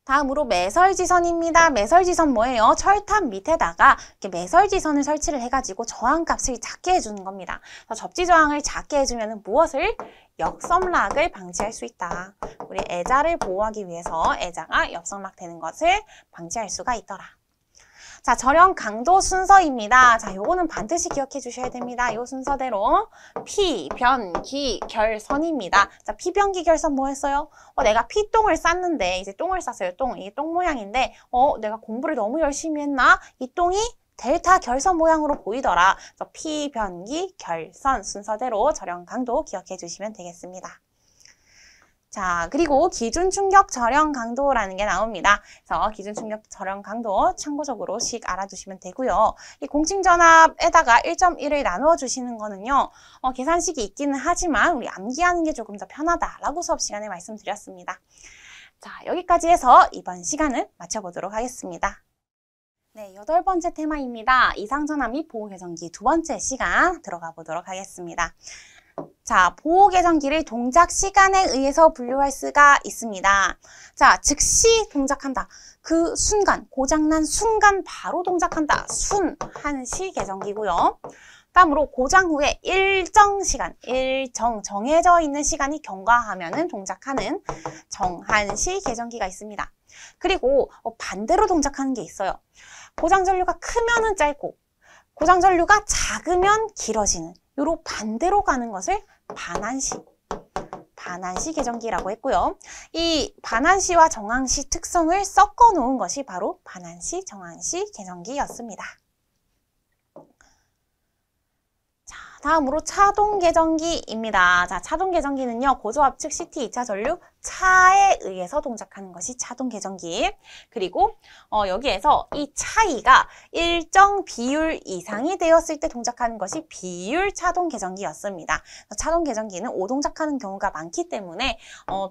다음으로 매설지선입니다. 매설지선 뭐예요? 철탑 밑에다가 이렇게 매설지선을 설치를 해가지고 저항값을 작게 해주는 겁니다. 접지저항을 작게 해주면 무엇을? 역섬락을 방지할 수 있다. 우리 애자를 보호하기 위해서 애자가 역섬락 되는 것을 방지할 수가 있더라. 자, 절연 강도 순서입니다. 자, 요거는 반드시 기억해 주셔야 됩니다. 요 순서대로 피, 변, 기, 결선입니다. 자, 피, 변, 기, 결선 뭐였어요? 내가 피똥을 쌌는데 이제 똥을 쌌어요. 이게 똥 모양인데 내가 공부를 너무 열심히 했나? 이 똥이 델타 결선 모양으로 보이더라. 그래서 피, 변, 기, 결선 순서대로 절연 강도 기억해 주시면 되겠습니다. 자, 그리고 기준 충격 절연 강도라는 게 나옵니다. 그래서 기준 충격 절연 강도 참고적으로 씩 알아두시면 되고요. 이 공칭전압에다가 1.1을 나누어 주시는 거는요. 계산식이 있기는 하지만 우리 암기하는 게 조금 더 편하다라고 수업 시간에 말씀드렸습니다. 자, 여기까지 해서 이번 시간을 마쳐보도록 하겠습니다. 네, 8번째 테마입니다. 이상전압 및 보호개정기 2번째 시간 들어가 보도록 하겠습니다. 자, 보호개정기를 동작 시간에 의해서 분류할 수가 있습니다. 자, 즉시 동작한다. 그 순간, 고장난 순간 바로 동작한다. 순한시 개정기고요. 다음으로 고장 후에 일정 시간, 정해져 있는 시간이 경과하면은 동작하는 정한시 개정기가 있습니다. 그리고 반대로 동작하는 게 있어요. 고장 전류가 크면은 짧고, 고장 전류가 작으면 길어지는 요로 반대로 가는 것을 반한시 개정기라고 했고요. 이 반한시와 정한시 특성을 섞어 놓은 것이 바로 반한시, 정한시 개정기였습니다. 자, 다음으로 차동 개정기입니다. 자, 차동 개정기는요, 고저압측 CT 2차 전류 차에 의해서 동작하는 것이 차동 개정기. 그리고 여기에서 이 차이가 일정 비율 이상이 되었을 때 동작하는 것이 비율 차동 개정기였습니다. 차동 개정기는 오동작하는 경우가 많기 때문에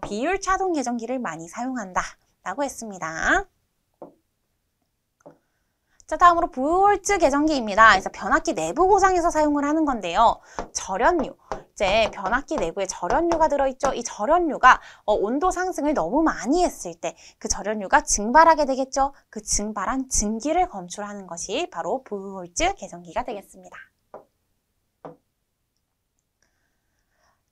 비율 차동 개정기를 많이 사용한다라고 했습니다. 자, 다음으로 브롤츠 개정기입니다. 그래서 변압기 내부 고장에서 사용을 하는 건데요. 절연류. 이제 변압기 내부에 절연류가 들어있죠. 이 절연류가 온도 상승을 너무 많이 했을 때 그 절연류가 증발하게 되겠죠. 그 증발한 증기를 검출하는 것이 바로 브롤츠 개정기가 되겠습니다.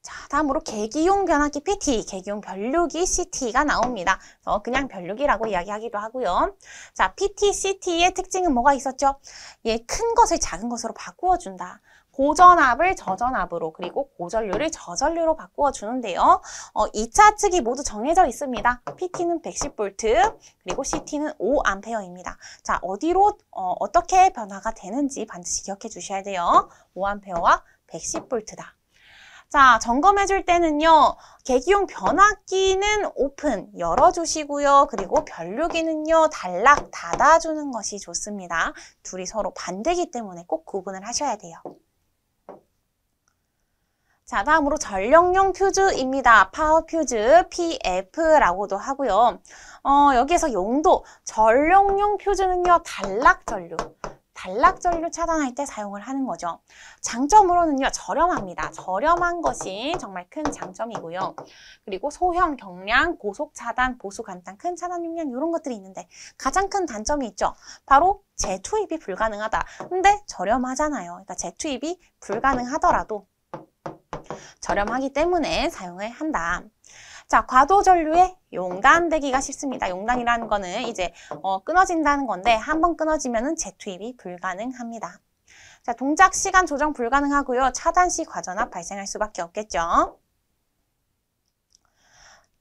자, 다음으로 계기용 변압기 PT, 계기용 변류기 CT가 나옵니다. 그래서 그냥 변류기라고 이야기하기도 하고요. 자, PT, CT의 특징은 뭐가 있었죠? 큰 것을 작은 것으로 바꾸어준다. 고전압을 저전압으로, 그리고 고전류를 저전류로 바꾸어 주는데요. 2차 측이 모두 정해져 있습니다. PT는 110V, 그리고 CT는 5A입니다. 자, 어디로 어떻게 변화가 되는지 반드시 기억해 주셔야 돼요. 5A와 110V다. 자, 점검해 줄 때는요, 계기용 변압기는 오픈, 열어주시고요. 그리고 변류기는요, 단락, 닫아주는 것이 좋습니다. 둘이 서로 반대이기 때문에 꼭 구분을 하셔야 돼요. 자, 다음으로 전력용 퓨즈입니다. 파워 퓨즈, PF라고도 하고요. 여기에서 용도, 전력용 퓨즈는요, 단락전류 차단할 때 사용을 하는 거죠. 장점으로는요, 저렴합니다. 저렴한 것이 정말 큰 장점이고요. 그리고 소형, 경량, 고속 차단, 보수 간단, 큰 차단 용량 이런 것들이 있는데 가장 큰 단점이 있죠. 바로 재투입이 불가능하다. 근데 저렴하잖아요. 그러니까 재투입이 불가능하더라도 저렴하기 때문에 사용을 한다. 자, 과도전류에 용단되기가 쉽습니다. 용단이라는 거는 이제 끊어진다는 건데 한번 끊어지면은 재투입이 불가능합니다. 자, 동작 시간 조정 불가능하고요. 차단 시 과전압 발생할 수밖에 없겠죠.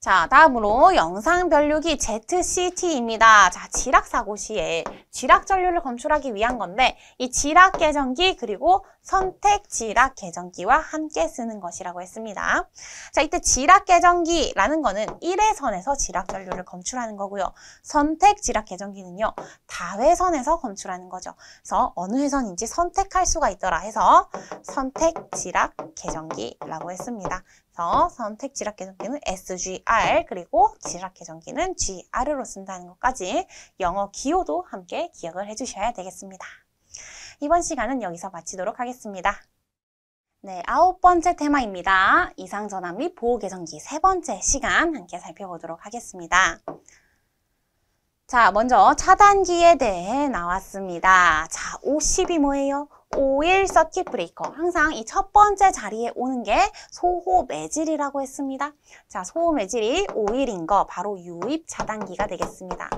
자, 다음으로 영상변류기 ZCT입니다. 자, 지락사고 시에 지락전류를 검출하기 위한 건데 이 지락계정기 그리고 선택지락계정기와 함께 쓰는 것이라고 했습니다. 자, 이때 지락계정기라는 거는 1회선에서 지락전류를 검출하는 거고요. 선택지락계정기는요. 다회선에서 검출하는 거죠. 그래서 어느 회선인지 선택할 수가 있더라 해서 선택지락계정기라고 했습니다. 그래서 선택지락계정기는 SGR 그리고 지락계정기는 GR로 쓴다는 것까지 영어 기호도 함께 기억을 해주셔야 되겠습니다. 이번 시간은 여기서 마치도록 하겠습니다. 네, 9번째 테마입니다. 이상전압 및 보호계정기 3번째 시간 함께 살펴보도록 하겠습니다. 자, 먼저 차단기에 대해 나왔습니다. 자, 50이 뭐예요? 오일 서킷 브레이커. 항상 이 첫 번째 자리에 오는 게 소호 매질이라고 했습니다. 자, 소호 매질이 오일인 거 바로 유입 차단기가 되겠습니다.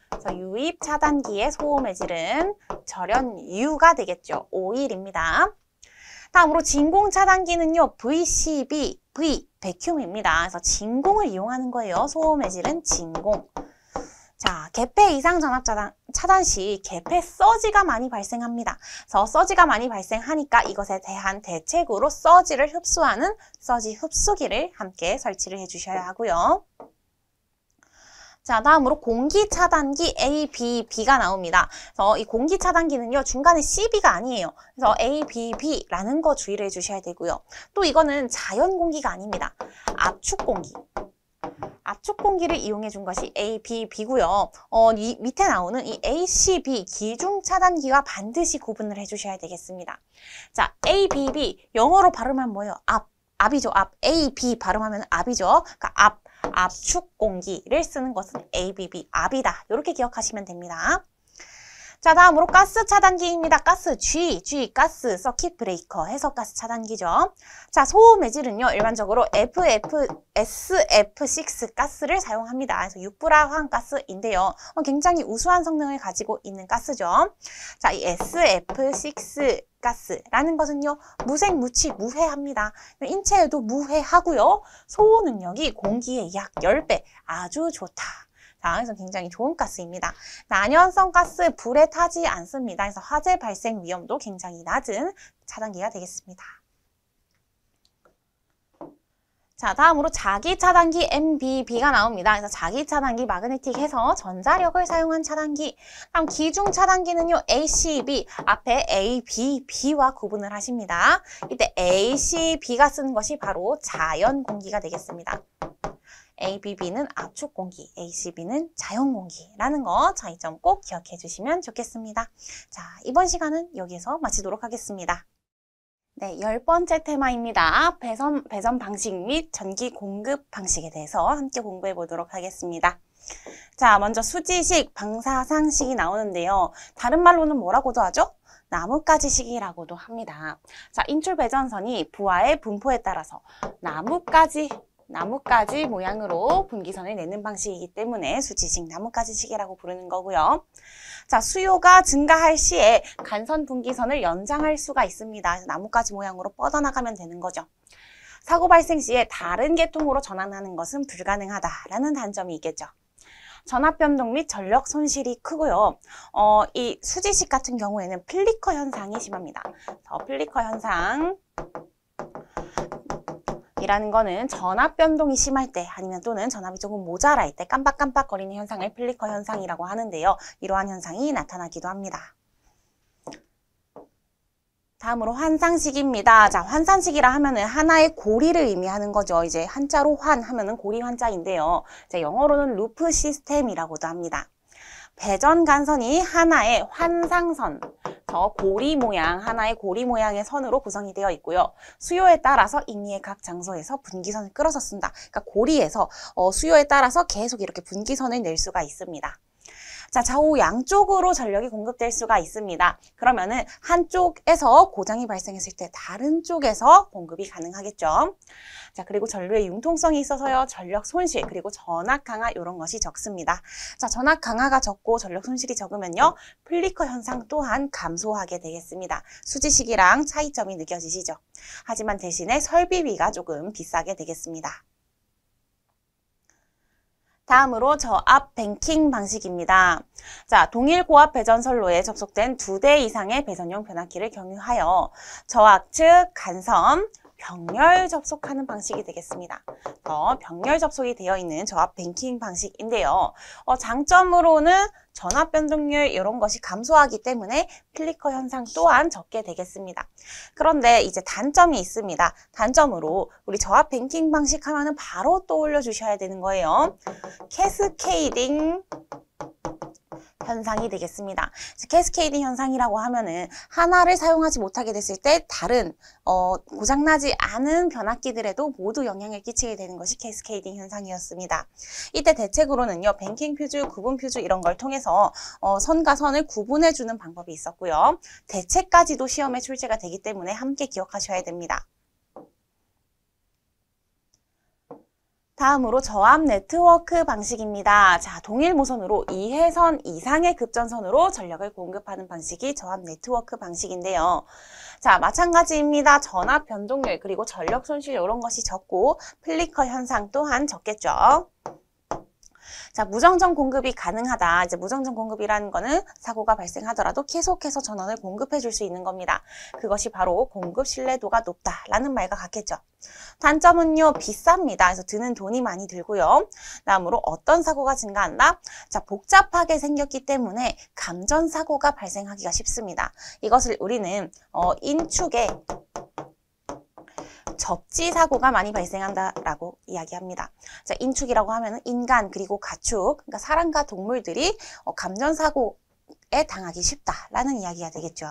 그래서 유입 차단기의 소호 매질은 절연유가 되겠죠. 오일입니다. 다음으로 진공 차단기는요. VCB, V, 백큐음입니다. 그래서 진공을 이용하는 거예요. 소호 매질은 진공. 자, 개폐 이상 전압 차단 시 개폐 서지가 많이 발생합니다. 그래서 서지가 많이 발생하니까 이것에 대한 대책으로 서지를 흡수하는 서지 흡수기를 함께 설치를 해주셔야 하고요. 자, 다음으로 공기 차단기 A, B, B가 나옵니다. 그래서 이 공기 차단기는요, 중간에 CB가 아니에요. 그래서 A, B, B라는 거 주의를 해주셔야 되고요. 또 이거는 자연 공기가 아닙니다. 압축 공기. 압축 공기를 이용해 준 것이 A, B, B고요. 이 밑에 나오는 이 A, C, B 기중 차단기와 반드시 구분을 해주셔야 되겠습니다. 자, A, B, B 영어로 발음하면 뭐예요? 압이죠. 압. A, B 발음하면 압이죠. 그러니까 압축 공기를 쓰는 것은 A, B, B 압이다. 이렇게 기억하시면 됩니다. 자, 다음으로 가스 차단기입니다. 가스 G 가스 서킷 브레이커 해서 가스 차단기죠. 자, 소호 매질은요. 일반적으로 SF6 가스를 사용합니다. 그래서 육불화황 가스인데요. 굉장히 우수한 성능을 가지고 있는 가스죠. 자, 이 SF6 가스라는 것은요. 무색무취 무해합니다. 인체에도 무해하고요. 소호 능력이 공기의 약 10배 아주 좋다. 자, 그래서 굉장히 좋은 가스입니다. 난연성 가스 불에 타지 않습니다. 그래서 화재 발생 위험도 굉장히 낮은 차단기가 되겠습니다. 자, 다음으로 자기 차단기 MBB가 나옵니다. 그래서 자기 차단기 마그네틱 해서 전자력을 사용한 차단기. 다음 기중 차단기는요, ACB 앞에 ABB와 구분을 하십니다. 이때 ACB가 쓰는 것이 바로 자연 공기가 되겠습니다. ABB는 압축 공기, ACB는 자연 공기라는 거 차이점 꼭 기억해 주시면 좋겠습니다. 자, 이번 시간은 여기서 마치도록 하겠습니다. 네, 10번째 테마입니다. 배선 방식 및 전기 공급 방식에 대해서 함께 공부해 보도록 하겠습니다. 자, 먼저 수지식, 방사상식이 나오는데요. 다른 말로는 뭐라고도 하죠? 나뭇가지식이라고도 합니다. 자, 인출 배전선이 부하의 분포에 따라서 나뭇가지 모양으로 분기선을 내는 방식이기 때문에 수지식, 나뭇가지식이라고 부르는 거고요. 자, 수요가 증가할 시에 간선 분기선을 연장할 수가 있습니다. 그래서 나뭇가지 모양으로 뻗어나가면 되는 거죠. 사고 발생 시에 다른 계통으로 전환하는 것은 불가능하다라는 단점이 있겠죠. 전압 변동 및 전력 손실이 크고요. 이 수지식 같은 경우에는 플리커 현상이 심합니다. 플리커 현상 이라는 거는 전압 변동이 심할 때 아니면 또는 전압이 조금 모자랄 때 깜빡깜빡거리는 현상을 플리커 현상이라고 하는데요. 이러한 현상이 나타나기도 합니다. 다음으로 환상식입니다. 자, 환상식이라 하면은 하나의 고리를 의미하는 거죠. 이제 한자로 환 하면은 고리 환자인데요. 이제 영어로는 루프 시스템이라고도 합니다. 배전 간선이 하나의 환상선, 고리 모양, 하나의 고리 모양의 선으로 구성이 되어 있고요. 수요에 따라서 임의의 각 장소에서 분기선을 끌어서 쓴다. 그러니까 고리에서 수요에 따라서 계속 이렇게 분기선을 낼 수가 있습니다. 자, 좌우 양쪽으로 전력이 공급될 수가 있습니다. 그러면은 한쪽에서 고장이 발생했을 때 다른 쪽에서 공급이 가능하겠죠. 자, 그리고 전류의 융통성이 있어서요. 전력 손실, 그리고 전압 강하 이런 것이 적습니다. 자, 전압 강하가 적고 전력 손실이 적으면요. 플리커 현상 또한 감소하게 되겠습니다. 수지식이랑 차이점이 느껴지시죠? 하지만 대신에 설비비가 조금 비싸게 되겠습니다. 다음으로 저압 뱅킹 방식입니다. 자, 동일 고압 배전선로에 접속된 2대 이상의 배선용 변압기를 경유하여 저압측 간섬, 병렬 접속하는 방식이 되겠습니다. 병렬 접속이 되어 있는 저압 뱅킹 방식인데요. 장점으로는 전압 변동률 이런 것이 감소하기 때문에 플리커 현상 또한 적게 되겠습니다. 그런데 이제 단점이 있습니다. 단점으로 우리 저압 뱅킹 방식 하면은 바로 떠올려 주셔야 되는 거예요. 캐스케이딩 현상이 되겠습니다. 캐스케이딩 현상이라고 하면은 하나를 사용하지 못하게 됐을 때 다른 고장나지 않은 변압기들에도 모두 영향을 끼치게 되는 것이 캐스케이딩 현상이었습니다. 이때 대책으로는요, 뱅킹 퓨즈, 구분 퓨즈 이런 걸 통해서 선과 선을 구분해 주는 방법이 있었고요. 대책까지도 시험에 출제가 되기 때문에 함께 기억하셔야 됩니다. 다음으로 저압 네트워크 방식입니다. 자, 동일 모선으로 2회선 이상의 급전선으로 전력을 공급하는 방식이 저압 네트워크 방식인데요. 자, 마찬가지입니다. 전압 변동률 그리고 전력 손실 이런 것이 적고 플리커 현상 또한 적겠죠. 자, 무정전 공급이 가능하다. 이제 무정전 공급이라는 거는 사고가 발생하더라도 계속해서 전원을 공급해 줄 수 있는 겁니다. 그것이 바로 공급 신뢰도가 높다라는 말과 같겠죠. 단점은요, 비쌉니다. 그래서 드는 돈이 많이 들고요. 다음으로 어떤 사고가 증가한다? 자, 복잡하게 생겼기 때문에 감전 사고가 발생하기가 쉽습니다. 이것을 우리는 인축에 접지 사고가 많이 발생한다라고 이야기합니다. 자, 인축이라고 하면 인간 그리고 가축, 그러니까 사람과 동물들이 감전 사고에 당하기 쉽다라는 이야기가 되겠죠.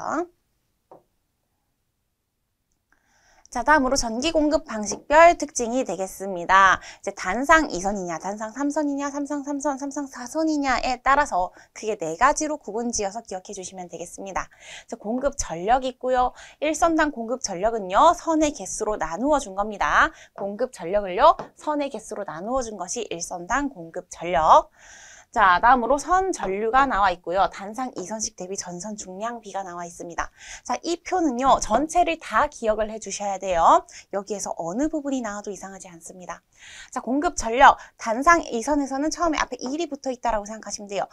자, 다음으로 전기 공급 방식별 특징이 되겠습니다. 이제 단상 2선이냐, 단상 3선이냐, 삼상 3선, 삼상 4선이냐에 따라서 크게 4가지로 구분지어서 기억해 주시면 되겠습니다. 자, 공급 전력이 있고요. 1선당 공급 전력은요, 선의 개수로 나누어 준 겁니다. 공급 전력을요, 선의 개수로 나누어 준 것이 1선당 공급 전력. 자, 다음으로 선 전류가 나와 있고요. 단상 2선식 대비 전선 중량비가 나와 있습니다. 자, 이 표는요, 전체를 다 기억을 해 주셔야 돼요. 여기에서 어느 부분이 나와도 이상하지 않습니다. 자, 공급 전력, 단상 2선에서는 처음에 앞에 1이 붙어 있다라고 생각하시면 돼요.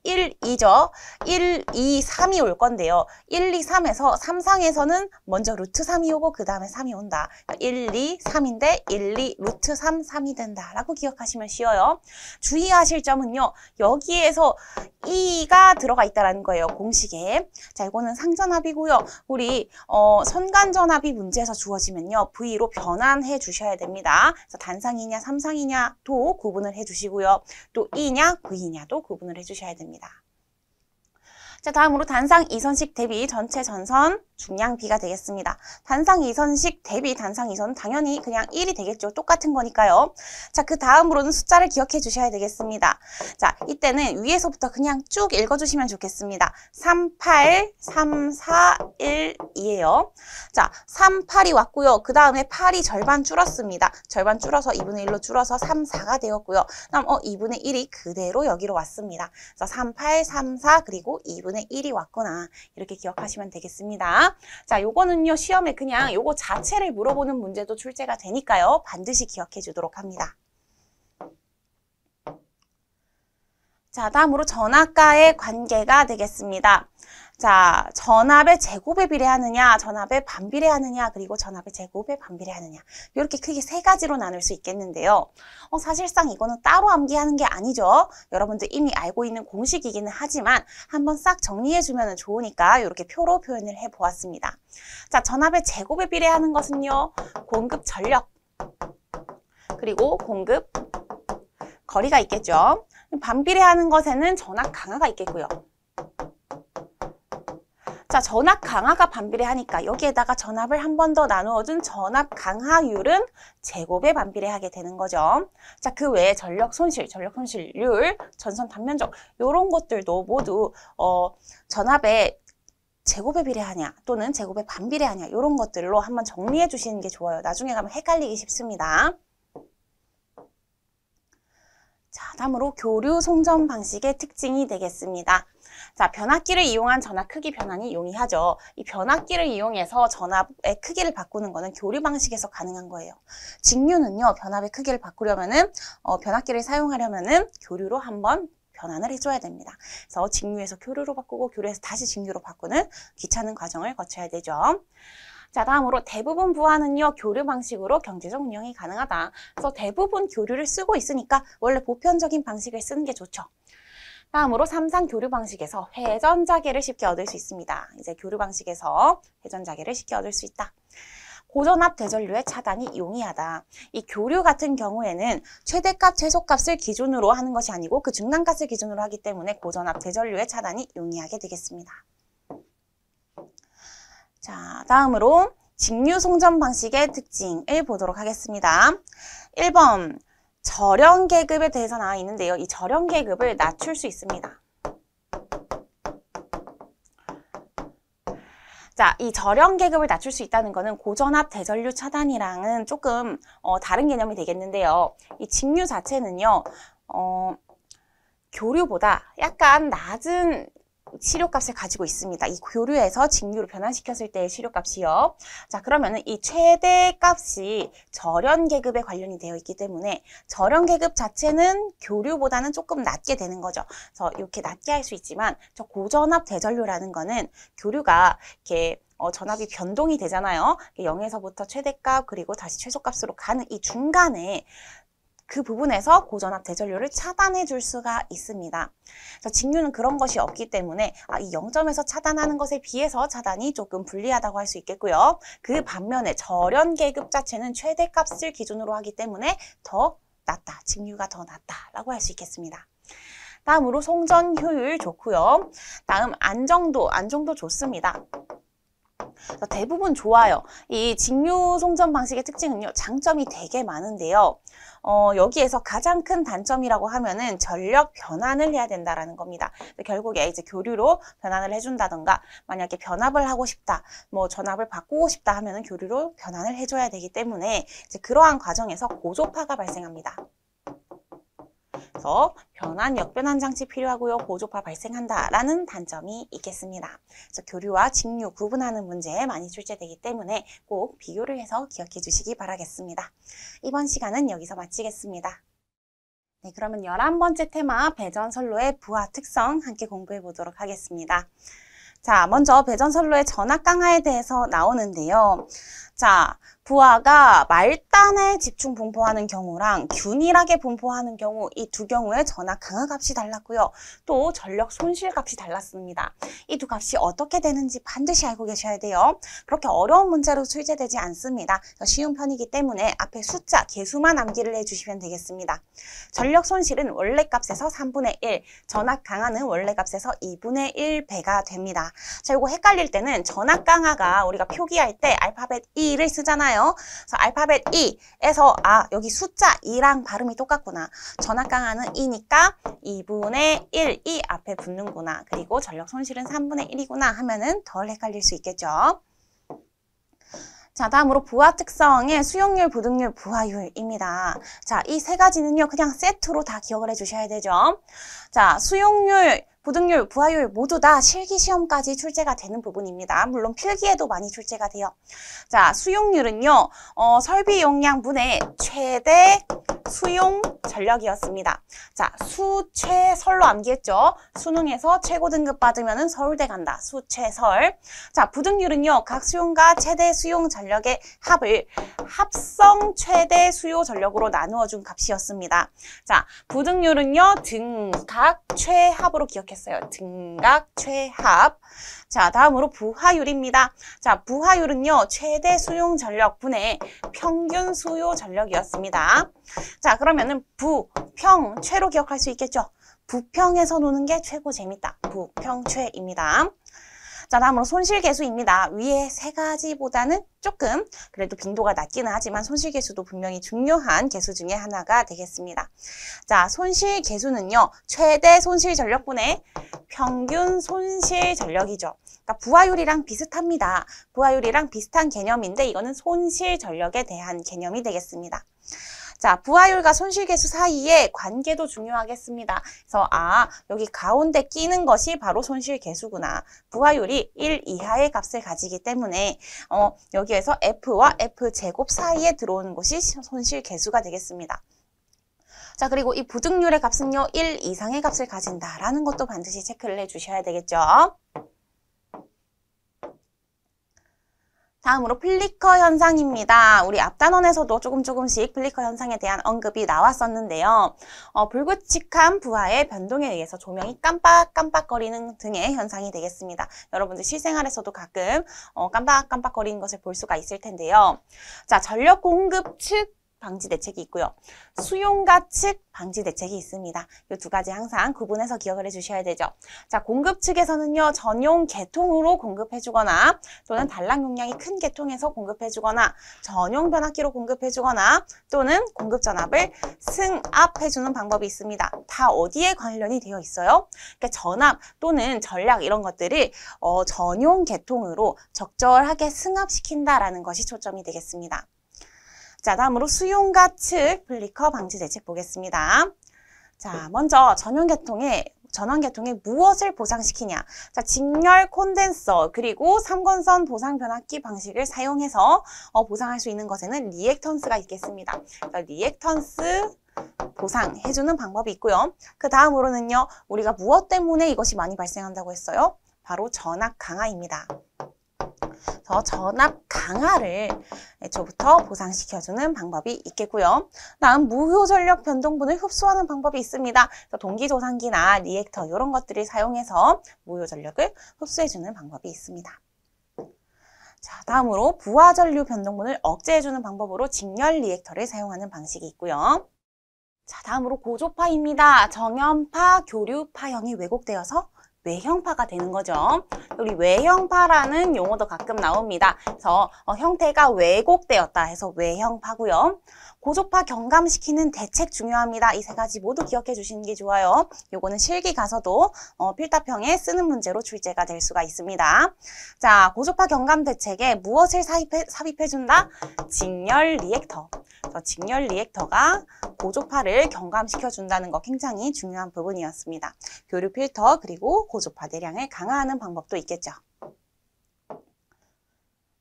1, 2죠. 1, 2, 3이 올 건데요. 1, 2, 3에서 3상에서는 먼저 루트 3이 오고 그 다음에 3이 온다. 1, 2, 3인데 1, 2, 루트 3, 3이 된다라고 기억하시면 쉬워요. 주의하실 점은요. 여기에서 2가 들어가 있다는 거예요. 공식에. 자, 이거는 상전압이고요. 우리 선간전압이 문제에서 주어지면요. V로 변환해 주셔야 됩니다. 그래서 단상이냐 3상이냐도 구분을 해 주시고요. 또 E냐 V냐도 구분을 해 주셔야 됩니다. 자, 다음으로 단상 2선식 대비 전체 전선 중량비가 되겠습니다. 단상 2선식 대비 단상 2선은 당연히 그냥 1이 되겠죠. 똑같은 거니까요. 자, 그 다음으로는 숫자를 기억해 주셔야 되겠습니다. 자, 이때는 위에서부터 그냥 쭉 읽어주시면 좋겠습니다. 3, 8, 3, 4, 1, 2예요. 자, 3, 8이 왔고요. 그 다음에 8이 절반 줄었습니다. 절반 줄어서 2분의 1로 줄어서 3, 4가 되었고요. 그다음 2분의 1이 그대로 여기로 왔습니다. 그래서 3, 8, 3, 4 그리고 2분의 1이 왔구나. 이렇게 기억하시면 되겠습니다. 자, 요거는요, 시험에 그냥 요거 자체를 물어보는 문제도 출제가 되니까요. 반드시 기억해 주도록 합니다. 자, 다음으로 전압과의 관계가 되겠습니다. 자, 전압의 제곱에 비례하느냐, 전압의 반비례하느냐, 그리고 전압의 제곱에 반비례하느냐. 이렇게 크게 3가지로 나눌 수 있겠는데요. 사실상 이거는 따로 암기하는 게 아니죠. 여러분들 이미 알고 있는 공식이기는 하지만 한번 싹 정리해주면 좋으니까 이렇게 표로 표현을 해보았습니다. 자, 전압의 제곱에 비례하는 것은요, 공급 전력, 그리고 공급 거리가 있겠죠. 반비례하는 것에는 전압 강하가 있겠고요. 자, 전압 강하가 반비례하니까 여기에다가 전압을 한 번 더 나누어준 전압 강하율은 제곱에 반비례하게 되는 거죠. 자, 그 외에 전력 손실률, 전선 단면적 이런 것들도 모두 전압의 제곱에 비례하냐 또는 제곱에 반비례하냐 이런 것들로 한번 정리해 주시는 게 좋아요. 나중에 가면 헷갈리기 쉽습니다. 자, 다음으로 교류 송전 방식의 특징이 되겠습니다. 자, 변압기를 이용한 전압 크기 변환이 용이하죠. 이 변압기를 이용해서 전압의 크기를 바꾸는 거는 교류 방식에서 가능한 거예요. 직류는요, 변압의 크기를 바꾸려면은, 변압기를 사용하려면은 교류로 한번 변환을 해줘야 됩니다. 그래서 직류에서 교류로 바꾸고 교류에서 다시 직류로 바꾸는 귀찮은 과정을 거쳐야 되죠. 자, 다음으로 대부분 부하는요, 교류 방식으로 경제적 운영이 가능하다. 그래서 대부분 교류를 쓰고 있으니까 원래 보편적인 방식을 쓰는 게 좋죠. 다음으로 3상 교류 방식에서 회전자계를 쉽게 얻을 수 있습니다. 이제 교류 방식에서 회전자계를 쉽게 얻을 수 있다. 고전압 대전류의 차단이 용이하다. 이 교류 같은 경우에는 최대값, 최소값을 기준으로 하는 것이 아니고 그 중간값을 기준으로 하기 때문에 고전압 대전류의 차단이 용이하게 되겠습니다. 자, 다음으로 직류 송전 방식의 특징을 보도록 하겠습니다. 1번, 절연 계급에 대해서 나와 있는데요. 이 절연 계급을 낮출 수 있습니다. 자, 이 절연 계급을 낮출 수 있다는 것은 고전압 대전류 차단이랑은 조금 다른 개념이 되겠는데요. 이 직류 자체는요, 교류보다 약간 낮은 시료값을 가지고 있습니다. 이 교류에서 직류로 변환시켰을 때의 시료값이요. 자, 그러면은 이 최대값이 절연계급에 관련이 되어 있기 때문에 절연계급 자체는 교류보다는 조금 낮게 되는 거죠. 그래서 이렇게 낮게 할 수 있지만 저 고전압 대전류라는 거는 교류가 이렇게 전압이 변동이 되잖아요. 0에서부터 최대값 그리고 다시 최소값으로 가는 이 중간에 그 부분에서 고전압 대전류를 차단해 줄 수가 있습니다. 그래서 직류는 그런 것이 없기 때문에 이 0점에서 차단하는 것에 비해서 차단이 조금 불리하다고 할 수 있겠고요. 그 반면에 절연 계급 자체는 최대값을 기준으로 하기 때문에 더 낮다, 직류가 더 낮다라고 할 수 있겠습니다. 다음으로 송전 효율 좋고요. 다음 안정도 좋습니다. 대부분 좋아요. 이 직류 송전 방식의 특징은요, 장점이 되게 많은데요. 여기에서 가장 큰 단점이라고 하면은 전력 변환을 해야 된다라는 겁니다. 결국에 이제 교류로 변환을 해준다던가, 만약에 변압을 하고 싶다, 뭐 전압을 바꾸고 싶다 하면은 교류로 변환을 해줘야 되기 때문에 이제 그러한 과정에서 고조파가 발생합니다. 그래서 변환, 역변환 장치 필요하고요. 고조파 발생한다라는 단점이 있겠습니다. 그래서 교류와 직류 구분하는 문제에 많이 출제되기 때문에 꼭 비교를 해서 기억해 주시기 바라겠습니다. 이번 시간은 여기서 마치겠습니다. 네, 그러면 11번째 테마 배전선로의 부하 특성 함께 공부해 보도록 하겠습니다. 자, 먼저 배전선로의 전압 강하에 대해서 나오는데요. 자, 부하가 말단에 집중 분포하는 경우랑 균일하게 분포하는 경우, 이 두 경우의 전압 강하 값이 달랐고요. 또 전력 손실 값이 달랐습니다. 이 두 값이 어떻게 되는지 반드시 알고 계셔야 돼요. 그렇게 어려운 문제로 출제되지 않습니다. 쉬운 편이기 때문에 앞에 숫자, 개수만 암기를 해주시면 되겠습니다. 전력 손실은 원래 값에서 3분의 1, 전압 강하는 원래 값에서 2분의 1배가 됩니다. 자, 이거 헷갈릴 때는 전압 강하가 우리가 표기할 때 알파벳 E를 쓰잖아요. 그래서 알파벳 E에서 여기 숫자 2랑 발음이 똑같구나. 전압 강하는 2니까 2분의 1, 2 앞에 붙는구나. 그리고 전력 손실은 3분의 1이구나 하면은 덜 헷갈릴 수 있겠죠. 자, 다음으로 부하 특성의 수용률, 부등률, 부하율입니다. 자, 이 세 가지는요, 그냥 세트로 다 기억을 해주셔야 되죠. 자, 수용률, 부등률, 부하율 모두 다 실기시험까지 출제가 되는 부분입니다. 물론 필기에도 많이 출제가 돼요. 자, 수용률은요, 설비 용량 분의 최대 수용 전력이었습니다. 자, 수최설로 암기했죠. 수능에서 최고 등급 받으면 서울대 간다. 수최설. 자, 부등률은요, 각 수용과 최대 수용 전력의 합을 합성 최대 수요 전력으로 나누어 준 값이었습니다. 자, 부등률은요, 등각 최합으로 기억했어요. 등각 최합. 자, 다음으로 부하율입니다. 자, 부하율은요, 최대 수용 전력 분의 평균 수요 전력이었습니다. 자, 그러면은 부, 평, 최로 기억할 수 있겠죠? 부평에서 노는 게 최고 재밌다. 부평, 최입니다. 자, 다음으로 손실계수입니다. 위에 세 가지보다는 조금 그래도 빈도가 낮기는 하지만 손실계수도 분명히 중요한 계수 중에 하나가 되겠습니다. 자, 손실계수는요, 최대 손실전력분의 평균 손실전력이죠. 그러니까 부하율이랑 비슷합니다. 부하율이랑 비슷한 개념인데 이거는 손실전력에 대한 개념이 되겠습니다. 자, 부하율과 손실계수 사이의 관계도 중요하겠습니다. 그래서 여기 가운데 끼는 것이 바로 손실계수구나. 부하율이 1 이하의 값을 가지기 때문에 여기에서 F와 F제곱 사이에 들어오는 것이 손실계수가 되겠습니다. 자, 그리고 이 부등률의 값은요, 1 이상의 값을 가진다라는 것도 반드시 체크를 해주셔야 되겠죠. 다음으로 플리커 현상입니다. 우리 앞 단원에서도 조금씩 플리커 현상에 대한 언급이 나왔었는데요. 불규칙한 부하의 변동에 의해서 조명이 깜빡깜빡거리는 등의 현상이 되겠습니다. 여러분들 실생활에서도 가끔 깜빡깜빡거리는 것을 볼 수가 있을 텐데요. 자, 전력 공급 측 방지 대책이 있고요. 수용가 측 방지 대책이 있습니다. 이 두 가지 항상 구분해서 기억을 해주셔야 되죠. 자, 공급 측에서는요, 전용 계통으로 공급해주거나 또는 단락 용량이 큰 계통에서 공급해주거나 전용 변압기로 공급해주거나 또는 공급 전압을 승압해주는 방법이 있습니다. 다 어디에 관련이 되어 있어요? 그러니까 전압 또는 전략 이런 것들을 전용 계통으로 적절하게 승압시킨다라는 것이 초점이 되겠습니다. 자, 다음으로 수용가 측 플리커 방지 대책 보겠습니다. 자, 먼저 전원계통에 무엇을 보상시키냐? 자, 직렬 콘덴서 그리고 3권선 보상 변압기 방식을 사용해서 보상할 수 있는 것에는 리액턴스가 있겠습니다. 자, 리액턴스 보상해주는 방법이 있고요. 그 다음으로는요, 우리가 무엇 때문에 이것이 많이 발생한다고 했어요? 바로 전압 강화입니다. 전압 강화를 애초부터 보상시켜주는 방법이 있겠고요. 다음 무효전력 변동분을 흡수하는 방법이 있습니다. 동기조상기나 리액터 이런 것들을 사용해서 무효전력을 흡수해주는 방법이 있습니다. 자, 다음으로 부하전류 변동분을 억제해주는 방법으로 직렬 리액터를 사용하는 방식이 있고요. 자, 다음으로 고조파입니다. 정연파, 교류파형이 왜곡되어서 외형파가 되는 거죠. 우리 외형파라는 용어도 가끔 나옵니다. 그래서 형태가 왜곡되었다 해서 외형파고요. 고조파 경감시키는 대책 중요합니다. 이 세 가지 모두 기억해 주시는 게 좋아요. 요거는 실기 가서도 필답형에 쓰는 문제로 출제가 될 수가 있습니다. 자, 고조파 경감 대책에 무엇을 삽입해 준다? 직렬 리액터. 직렬 리액터가 고조파를 경감시켜 준다는 거 굉장히 중요한 부분이었습니다. 교류 필터 그리고 고조파 대량을 강화하는 방법도 있겠죠.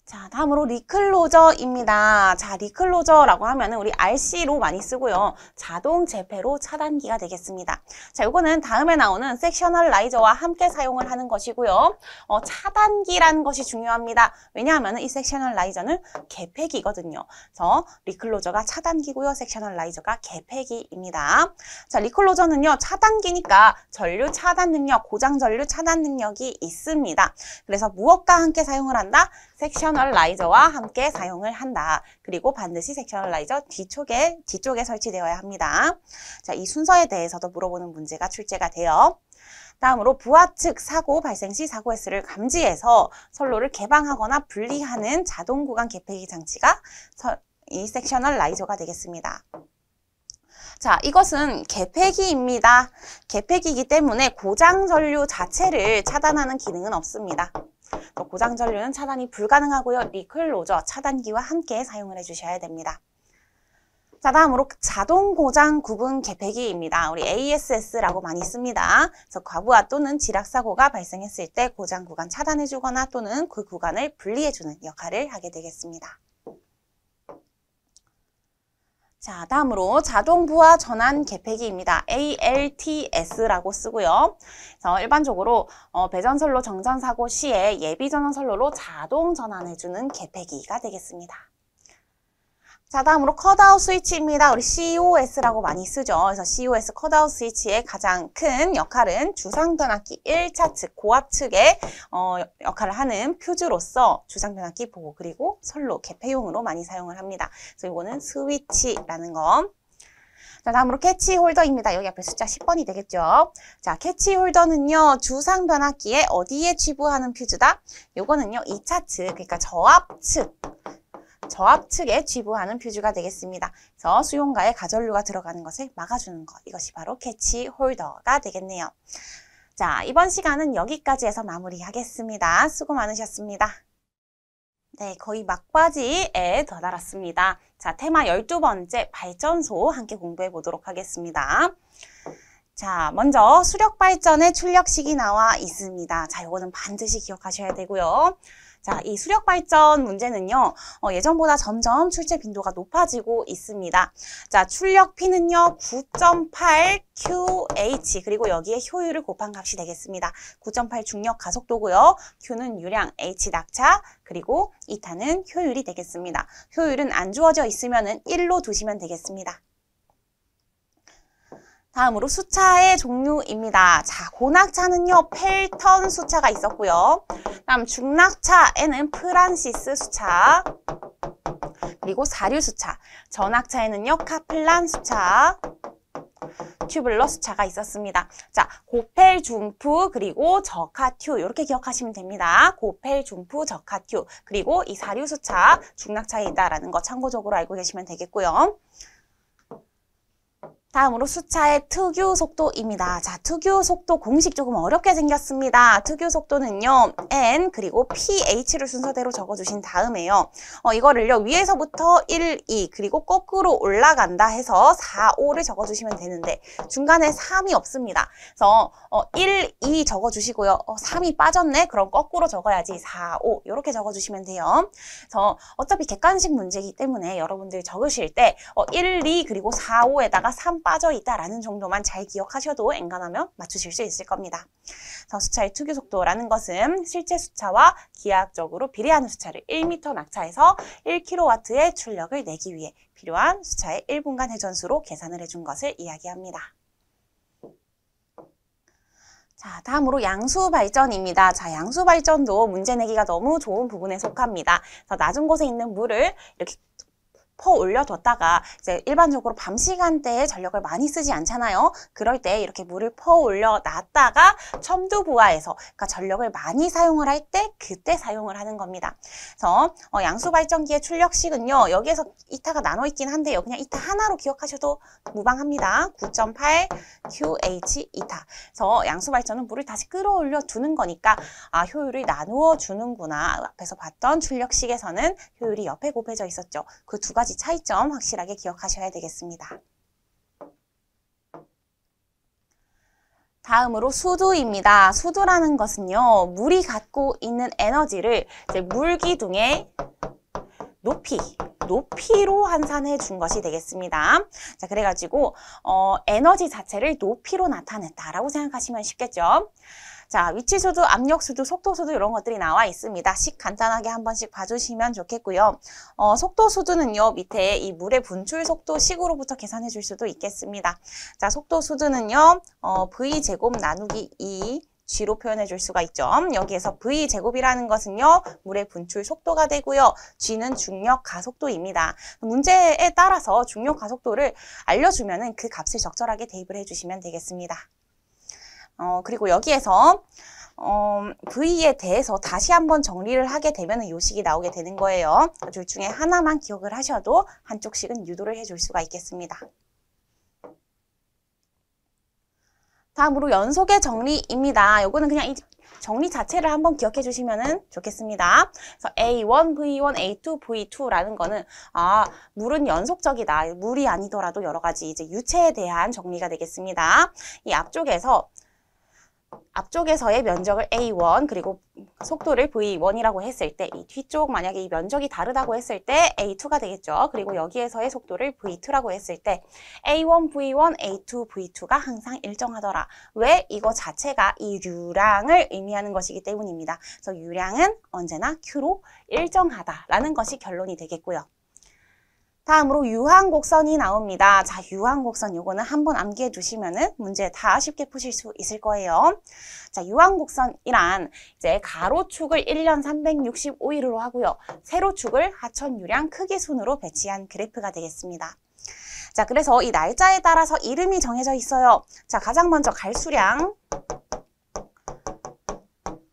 자, 다음으로 리클로저입니다. 자, 리클로저라고 하면은 우리 RC로 많이 쓰고요. 자동 재폐로 차단기가 되겠습니다. 자, 요거는 다음에 나오는 섹셔널라이저와 함께 사용을 하는 것이고요. 차단기라는 것이 중요합니다. 왜냐하면 이 섹셔널라이저는 개폐기거든요. 그래서 리클로저가 차단기고요. 섹셔널라이저가 개폐기입니다. 자, 리클로저는요, 차단기니까 전류 차단 능력, 고장 전류 차단 능력이 있습니다. 그래서 무엇과 함께 사용을 한다? 섹셔널라이저와 함께 사용을 한다. 그리고 반드시 섹셔널라이저 뒤쪽에 설치되어야 합니다. 자, 이 순서에 대해서도 물어보는 문제가 출제가 돼요. 다음으로 부하 측 사고 발생 시 사고 횟수를 감지해서 선로를 개방하거나 분리하는 자동 구간 개폐기 장치가 이 섹셔널라이저가 되겠습니다. 자, 이것은 개폐기입니다. 개폐기이기 때문에 고장 전류 자체를 차단하는 기능은 없습니다. 고장 전류는 차단이 불가능하고요. 리클로저 차단기와 함께 사용을 해주셔야 됩니다. 자, 다음으로 자동 고장 구분 개폐기입니다. 우리 ASS라고 많이 씁니다. 그래서 과부하 또는 지락사고가 발생했을 때 고장 구간 차단해주거나 또는 그 구간을 분리해주는 역할을 하게 되겠습니다. 자, 다음으로 자동 부하 전환 개폐기입니다. ALTS라고 쓰고요. 그래서 일반적으로 배전선로 정전 사고 시에 예비 전원 선로로 자동 전환해주는 개폐기가 되겠습니다. 자, 다음으로 컷아웃 스위치입니다. 우리 COS라고 많이 쓰죠. 그래서 COS 컷아웃 스위치의 가장 큰 역할은 주상 변압기 1차 측, 고압 측의 역할을 하는 퓨즈로서 주상 변압기 보호 그리고 선로 개폐용으로 많이 사용을 합니다. 그래서 이거는 스위치라는 거. 자, 다음으로 캐치 홀더입니다. 여기 앞에 숫자 10번이 되겠죠. 자, 캐치 홀더는요, 주상 변압기에 어디에 취부하는 퓨즈다? 요거는요, 2차 측, 그러니까 저압 측에 취부하는 퓨즈가 되겠습니다. 그래서 수용가에 가전류가 들어가는 것을 막아주는 것. 이것이 바로 캐치 홀더가 되겠네요. 자, 이번 시간은 여기까지 해서 마무리하겠습니다. 수고 많으셨습니다. 네, 거의 막바지에 도달했습니다. 자, 테마 12번째 발전소 함께 공부해 보도록 하겠습니다. 자, 먼저 수력 발전의 출력식이 나와 있습니다. 자, 요거는 반드시 기억하셔야 되고요. 자, 이 수력 발전 문제는요, 예전보다 점점 출제 빈도가 높아지고 있습니다. 자, 출력 P는요, 9.8 QH, 그리고 여기에 효율을 곱한 값이 되겠습니다. 9.8 중력 가속도고요. Q는 유량, H 낙차, 그리고 이타는 효율이 되겠습니다. 효율은 안 주어져 있으면은 1로 두시면 되겠습니다. 다음으로 수차의 종류입니다. 자, 고낙차는요, 펠턴 수차가 있었고요. 다음 중낙차에는 프란시스 수차, 그리고 사류 수차, 전낙차에는요, 카플란 수차, 튜블러 수차가 있었습니다. 자, 고펠 중프 그리고 저카튜 이렇게 기억하시면 됩니다. 고펠 중프 저카튜 그리고 이 사류 수차 중낙차에 있다라는 거 참고적으로 알고 계시면 되겠고요. 다음으로 수차의 특유 속도입니다. 자, 특유 속도 공식 조금 어렵게 생겼습니다. 특유 속도는요, N 그리고 PH를 순서대로 적어주신 다음에요. 이거를요, 위에서부터 1, 2 그리고 거꾸로 올라간다 해서 4, 5를 적어주시면 되는데 중간에 3이 없습니다. 그래서 1, 2 적어주시고요. 3이 빠졌네? 그럼 거꾸로 적어야지 4, 5 이렇게 적어주시면 돼요. 그래서 어차피 객관식 문제이기 때문에 여러분들 적으실 때 1, 2 그리고 4, 5에다가 3 빠져 있다라는 정도만 잘 기억하셔도 엔간하면 맞추실 수 있을 겁니다. 그래서 수차의 특유 속도라는 것은 실제 수차와 기하학적으로 비례하는 수차를 1m 낙차해서 1kW의 출력을 내기 위해 필요한 수차의 1분간 회전수로 계산을 해준 것을 이야기합니다. 자, 다음으로 양수 발전입니다. 자, 양수 발전도 문제 내기가 너무 좋은 부분에 속합니다. 그래서 낮은 곳에 있는 물을 이렇게 퍼 올려뒀다가 이제 일반적으로 밤 시간대에 전력을 많이 쓰지 않잖아요. 그럴 때 이렇게 물을 퍼 올려놨다가 첨두부하에서 그러니까 전력을 많이 사용을 할 때 그때 사용을 하는 겁니다. 그래서 양수 발전기의 출력식은요. 여기에서 이타가 나눠 있긴 한데요. 그냥 이타 하나로 기억하셔도 무방합니다. 9.8 QH 이타. 그래서 양수 발전은 물을 다시 끌어올려 두는 거니까 효율을 나누어 주는구나. 앞에서 봤던 출력식에서는 효율이 옆에 곱해져 있었죠. 그 두 가지 차이점 확실하게 기억하셔야 되겠습니다. 다음으로 수두입니다. 수두라는 것은요, 물이 갖고 있는 에너지를 이제 물기둥의 높이로 환산해 준 것이 되겠습니다. 자, 그래가지고 에너지 자체를 높이로 나타냈다라고 생각하시면 쉽겠죠. 자, 위치수도, 압력수도, 속도수도 이런 것들이 나와 있습니다. 식 간단하게 한 번씩 봐주시면 좋겠고요. 속도수도는요, 밑에 이 물의 분출 속도 식으로부터 계산해 줄 수도 있겠습니다. 자, 속도수도는요, V제곱 나누기 2 G로 표현해 줄 수가 있죠. 여기에서 V제곱이라는 것은요, 물의 분출 속도가 되고요. G는 중력 가속도입니다. 문제에 따라서 중력 가속도를 알려주면은 그 값을 적절하게 대입을 해주시면 되겠습니다. 그리고 여기에서 V에 대해서 다시 한번 정리를 하게 되면 이 식이 나오게 되는 거예요. 둘 중에 하나만 기억을 하셔도 한쪽 식은 유도를 해줄 수가 있겠습니다. 다음으로 연속의 정리입니다. 요거는 그냥 이 정리 자체를 한번 기억해 주시면 좋겠습니다. 그래서 A1, V1, A2, V2라는 거는 물은 연속적이다. 물이 아니더라도 여러 가지 이제 유체에 대한 정리가 되겠습니다. 이 앞쪽에서의 면적을 A1 그리고 속도를 V1이라고 했을 때 이 뒤쪽 만약에 이 면적이 다르다고 했을 때 A2가 되겠죠. 그리고 여기에서의 속도를 V2라고 했을 때 A1, V1, A2, V2가 항상 일정하더라. 왜? 이거 자체가 이 유량을 의미하는 것이기 때문입니다. 그래서 유량은 언제나 Q로 일정하다라는 것이 결론이 되겠고요. 다음으로 유한곡선이 나옵니다. 자, 유한곡선 요거는 한번 암기해 두시면은 문제 다 쉽게 푸실 수 있을 거예요. 자, 유한곡선이란 이제 가로축을 1년 365일로 하고요. 세로축을 하천 유량 크기 순으로 배치한 그래프가 되겠습니다. 자, 그래서 이 날짜에 따라서 이름이 정해져 있어요. 자, 가장 먼저 갈수량,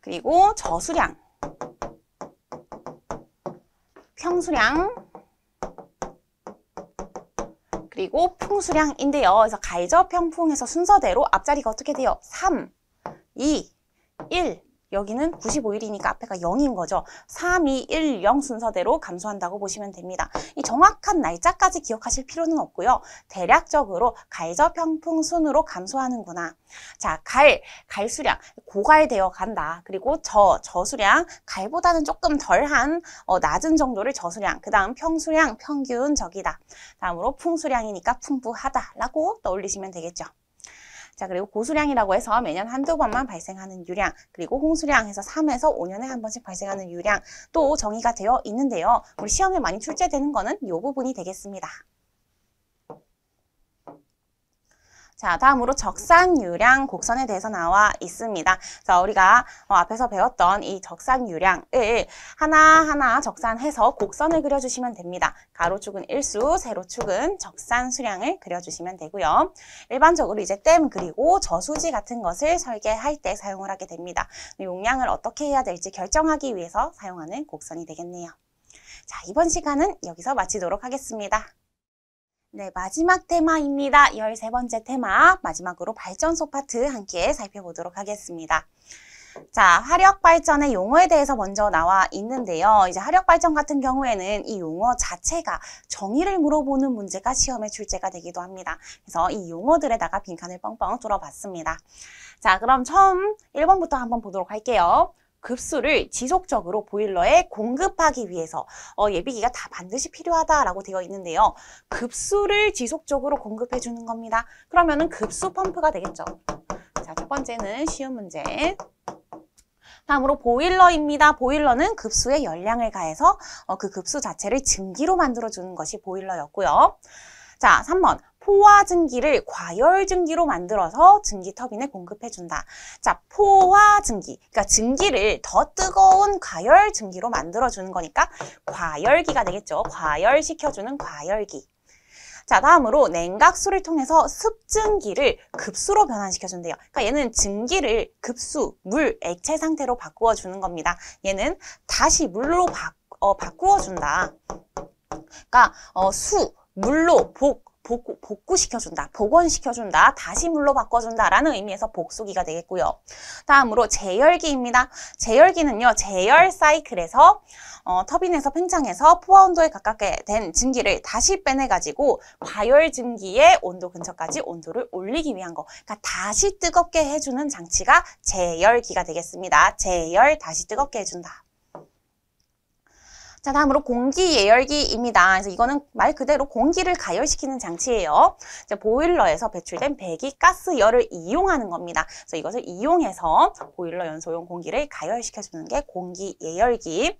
그리고 저수량, 평수량, 그리고 풍수량인데요. 그래서 갈저 평풍에서 순서대로 앞자리가 어떻게 돼요? 3, 2, 1 여기는 95일이니까 앞에가 0인 거죠. 3, 2, 1, 0 순서대로 감소한다고 보시면 됩니다. 이 정확한 날짜까지 기억하실 필요는 없고요. 대략적으로 갈저평풍 순으로 감소하는구나. 자, 갈 수량 고갈되어 간다. 그리고 저수량, 갈보다는 조금 덜한 낮은 정도를 저수량, 그 다음 평수량, 평균적이다. 다음으로 풍수량이니까 풍부하다라고 떠올리시면 되겠죠. 자, 그리고 고수량이라고 해서 매년 한두 번만 발생하는 유량, 그리고 홍수량 해서 3에서 5년에 한 번씩 발생하는 유량 또 정의가 되어 있는데요. 우리 시험에 많이 출제되는 거는 이 부분이 되겠습니다. 자, 다음으로 적산유량 곡선에 대해서 나와 있습니다. 자, 우리가 앞에서 배웠던 이 적산유량을 하나하나 적산해서 곡선을 그려주시면 됩니다. 가로축은 일수, 세로축은 적산수량을 그려주시면 되고요. 일반적으로 이제 댐 그리고 저수지 같은 것을 설계할 때 사용을 하게 됩니다. 용량을 어떻게 해야 될지 결정하기 위해서 사용하는 곡선이 되겠네요. 자, 이번 시간은 여기서 마치도록 하겠습니다. 네, 마지막 테마입니다. 13번째 테마, 마지막으로 발전소 파트 함께 살펴보도록 하겠습니다. 자, 화력발전의 용어에 대해서 먼저 나와 있는데요. 이제 화력발전 같은 경우에는 이 용어 자체가 정의를 물어보는 문제가 시험에 출제가 되기도 합니다. 그래서 이 용어들에다가 빈칸을 뻥뻥 뚫어봤습니다. 자, 그럼 처음 1번부터 한번 보도록 할게요. 급수를 지속적으로 보일러에 공급하기 위해서 예비기가 다 반드시 필요하다라고 되어 있는데요. 급수를 지속적으로 공급해 주는 겁니다. 그러면은 급수 펌프가 되겠죠. 자, 첫 번째는 쉬운 문제. 다음으로 보일러입니다. 보일러는 급수의 열량을 가해서 그 급수 자체를 증기로 만들어주는 것이 보일러였고요. 자, 3번. 포화증기를 과열증기로 만들어서 증기 터빈에 공급해준다. 자, 포화증기, 그러니까 증기를 더 뜨거운 과열증기로 만들어주는 거니까 과열기가 되겠죠. 과열시켜주는 과열기. 자, 다음으로 냉각수를 통해서 습증기를 급수로 변환시켜준대요. 그러니까 얘는 증기를 급수, 물, 액체 상태로 바꾸어주는 겁니다. 얘는 다시 물로 바꾸어준다. 그러니까 물로 복구시켜준다, 복원시켜준다, 다시 물로 바꿔준다라는 의미에서 복수기가 되겠고요. 다음으로 제열기입니다. 제열기는요, 제열 사이클에서 터빈에서 팽창해서 포화온도에 가깝게 된 증기를 다시 빼내가지고 과열 증기의 온도 근처까지 온도를 올리기 위한 거. 그러니까 다시 뜨겁게 해주는 장치가 제열기가 되겠습니다. 제열, 다시 뜨겁게 해준다. 자, 다음으로 공기 예열기입니다. 그래서 이거는 말 그대로 공기를 가열시키는 장치예요. 이제 보일러에서 배출된 배기가스열을 이용하는 겁니다. 그래서 이것을 이용해서 보일러 연소용 공기를 가열시켜주는 게 공기 예열기.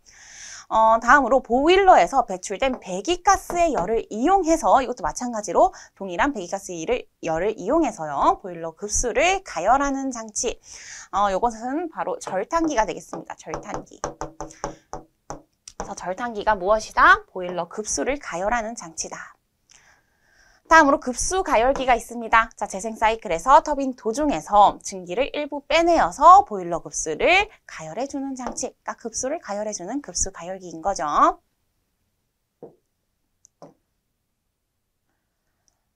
다음으로 보일러에서 배출된 배기가스의 열을 이용해서 이것도 마찬가지로 동일한 배기가스 열을 이용해서요. 보일러 급수를 가열하는 장치. 이것은 바로 절탄기가 되겠습니다. 절탄기. 그래서 절탄기가 무엇이다? 보일러 급수를 가열하는 장치다. 다음으로 급수 가열기가 있습니다. 자, 재생 사이클에서 터빈 도중에서 증기를 일부 빼내어서 보일러 급수를 가열해주는 장치. 그러니까 급수를 가열해주는 급수 가열기인 거죠.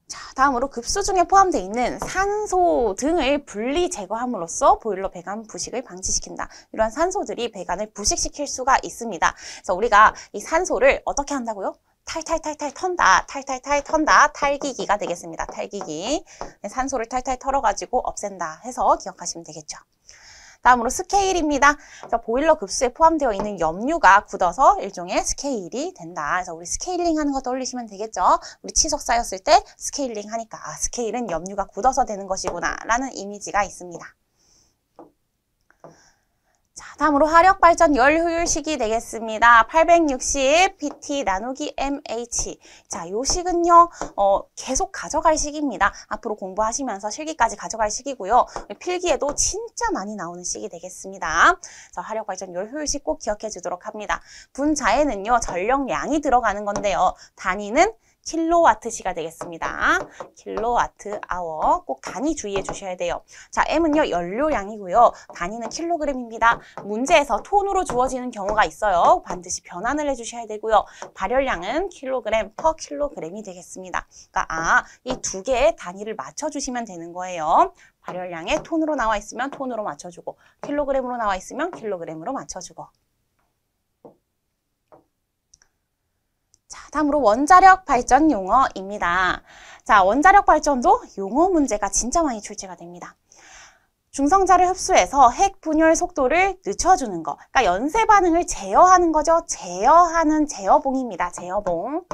자, 다음으로 급수 중에 포함되어 있는 산소 등을 분리 제거함으로써 보일러 배관 부식을 방지시킨다. 이러한 산소들이 배관을 부식시킬 수가 있습니다. 그래서 우리가 이 산소를 어떻게 한다고요? 탈탈탈탈 턴다, 탈탈탈 턴다, 탈기기가 되겠습니다. 탈기기. 산소를 탈탈 털어가지고 없앤다 해서 기억하시면 되겠죠. 다음으로 스케일입니다. 그래서 보일러 급수에 포함되어 있는 염류가 굳어서 일종의 스케일이 된다. 그래서 우리 스케일링 하는 거 떠올리시면 되겠죠. 우리 치석 쌓였을 때 스케일링 하니까 스케일은 염류가 굳어서 되는 것이구나 라는 이미지가 있습니다. 자, 다음으로 화력발전 열효율식이 되겠습니다. 860 PT 나누기 MH. 자, 요 식은요, 계속 가져갈 식입니다. 앞으로 공부하시면서 실기까지 가져갈 식이고요. 필기에도 진짜 많이 나오는 식이 되겠습니다. 그래서 화력발전 열효율식 꼭 기억해 주도록 합니다. 분자에는요, 전력량이 들어가는 건데요. 단위는 킬로와트시가 되겠습니다. 킬로와트 아워. 꼭 단위 주의해 주셔야 돼요. 자, M은요, 연료량이고요. 단위는 킬로그램입니다. 문제에서 톤으로 주어지는 경우가 있어요. 반드시 변환을 해 주셔야 되고요. 발열량은 킬로그램 퍼 킬로그램이 되겠습니다. 그러니까 이 두 개의 단위를 맞춰 주시면 되는 거예요. 발열량에 톤으로 나와 있으면 톤으로 맞춰주고 킬로그램으로 나와 있으면 킬로그램으로 맞춰주고. 자, 다음으로 원자력 발전 용어입니다. 자, 원자력 발전도 용어 문제가 진짜 많이 출제가 됩니다. 중성자를 흡수해서 핵 분열 속도를 늦춰주는 거. 그러니까 연쇄 반응을 제어하는 거죠. 제어하는 제어봉입니다. 제어봉.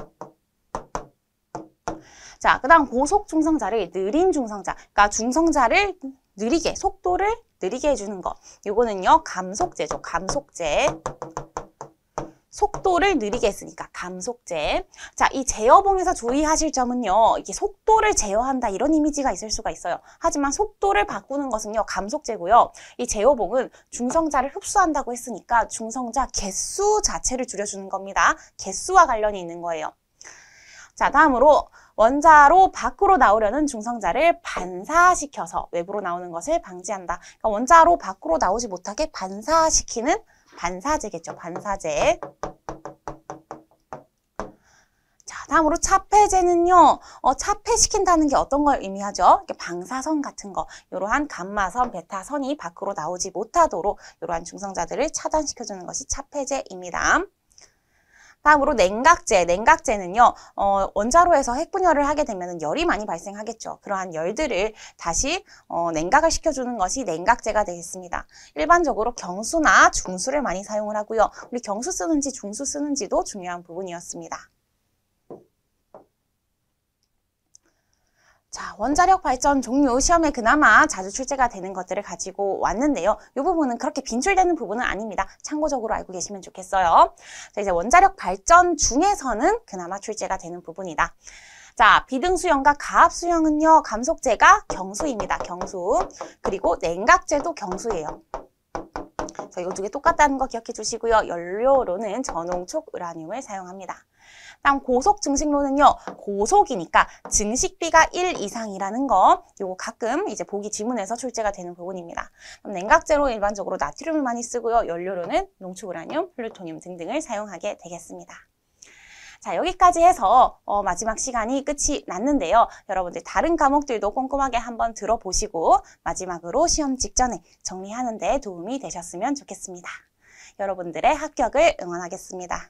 자, 그 다음 고속 중성자를 느린 중성자. 그러니까 중성자를 느리게, 속도를 느리게 해주는 거. 요거는요, 감속제죠. 감속제. 속도를 느리게 했으니까 감속제. 자, 이 제어봉에서 주의하실 점은요. 이게 속도를 제어한다 이런 이미지가 있을 수가 있어요. 하지만 속도를 바꾸는 것은요. 감속제고요. 이 제어봉은 중성자를 흡수한다고 했으니까 중성자 개수 자체를 줄여주는 겁니다. 개수와 관련이 있는 거예요. 자, 다음으로 원자로 밖으로 나오려는 중성자를 반사시켜서 외부로 나오는 것을 방지한다. 그러니까 원자로 밖으로 나오지 못하게 반사시키는 반사제겠죠. 반사제. 자, 다음으로 차폐제는요. 차폐시킨다는 게 어떤 걸 의미하죠? 방사선 같은 거, 이러한 감마선, 베타선이 밖으로 나오지 못하도록 이러한 중성자들을 차단시켜주는 것이 차폐제입니다. 다음으로 냉각제. 냉각제는요, 원자로에서 핵분열을 하게 되면 열이 많이 발생하겠죠. 그러한 열들을 다시 냉각을 시켜주는 것이 냉각제가 되겠습니다. 일반적으로 경수나 중수를 많이 사용을 하고요. 우리 경수 쓰는지 중수 쓰는지도 중요한 부분이었습니다. 자, 원자력 발전 종류 시험에 그나마 자주 출제가 되는 것들을 가지고 왔는데요. 이 부분은 그렇게 빈출되는 부분은 아닙니다. 참고적으로 알고 계시면 좋겠어요. 자, 이제 원자력 발전 중에서는 그나마 출제가 되는 부분이다. 자, 비등수형과 가압수형은요. 감속제가 경수입니다. 경수. 그리고 냉각제도 경수예요. 자, 이거 두 개 똑같다는 거 기억해 주시고요. 연료로는 전홍촉 우라늄을 사용합니다. 다음 고속 증식로는요. 고속이니까 증식비가 1 이상이라는 거, 요거 가끔 이제 보기 지문에서 출제가 되는 부분입니다. 그럼 냉각제로 일반적으로 나트륨을 많이 쓰고요. 연료로는 농축 우라늄, 플루토늄 등등을 사용하게 되겠습니다. 자, 여기까지 해서 마지막 시간이 끝이 났는데요. 여러분들 다른 과목들도 꼼꼼하게 한번 들어보시고 마지막으로 시험 직전에 정리하는 데 도움이 되셨으면 좋겠습니다. 여러분들의 합격을 응원하겠습니다.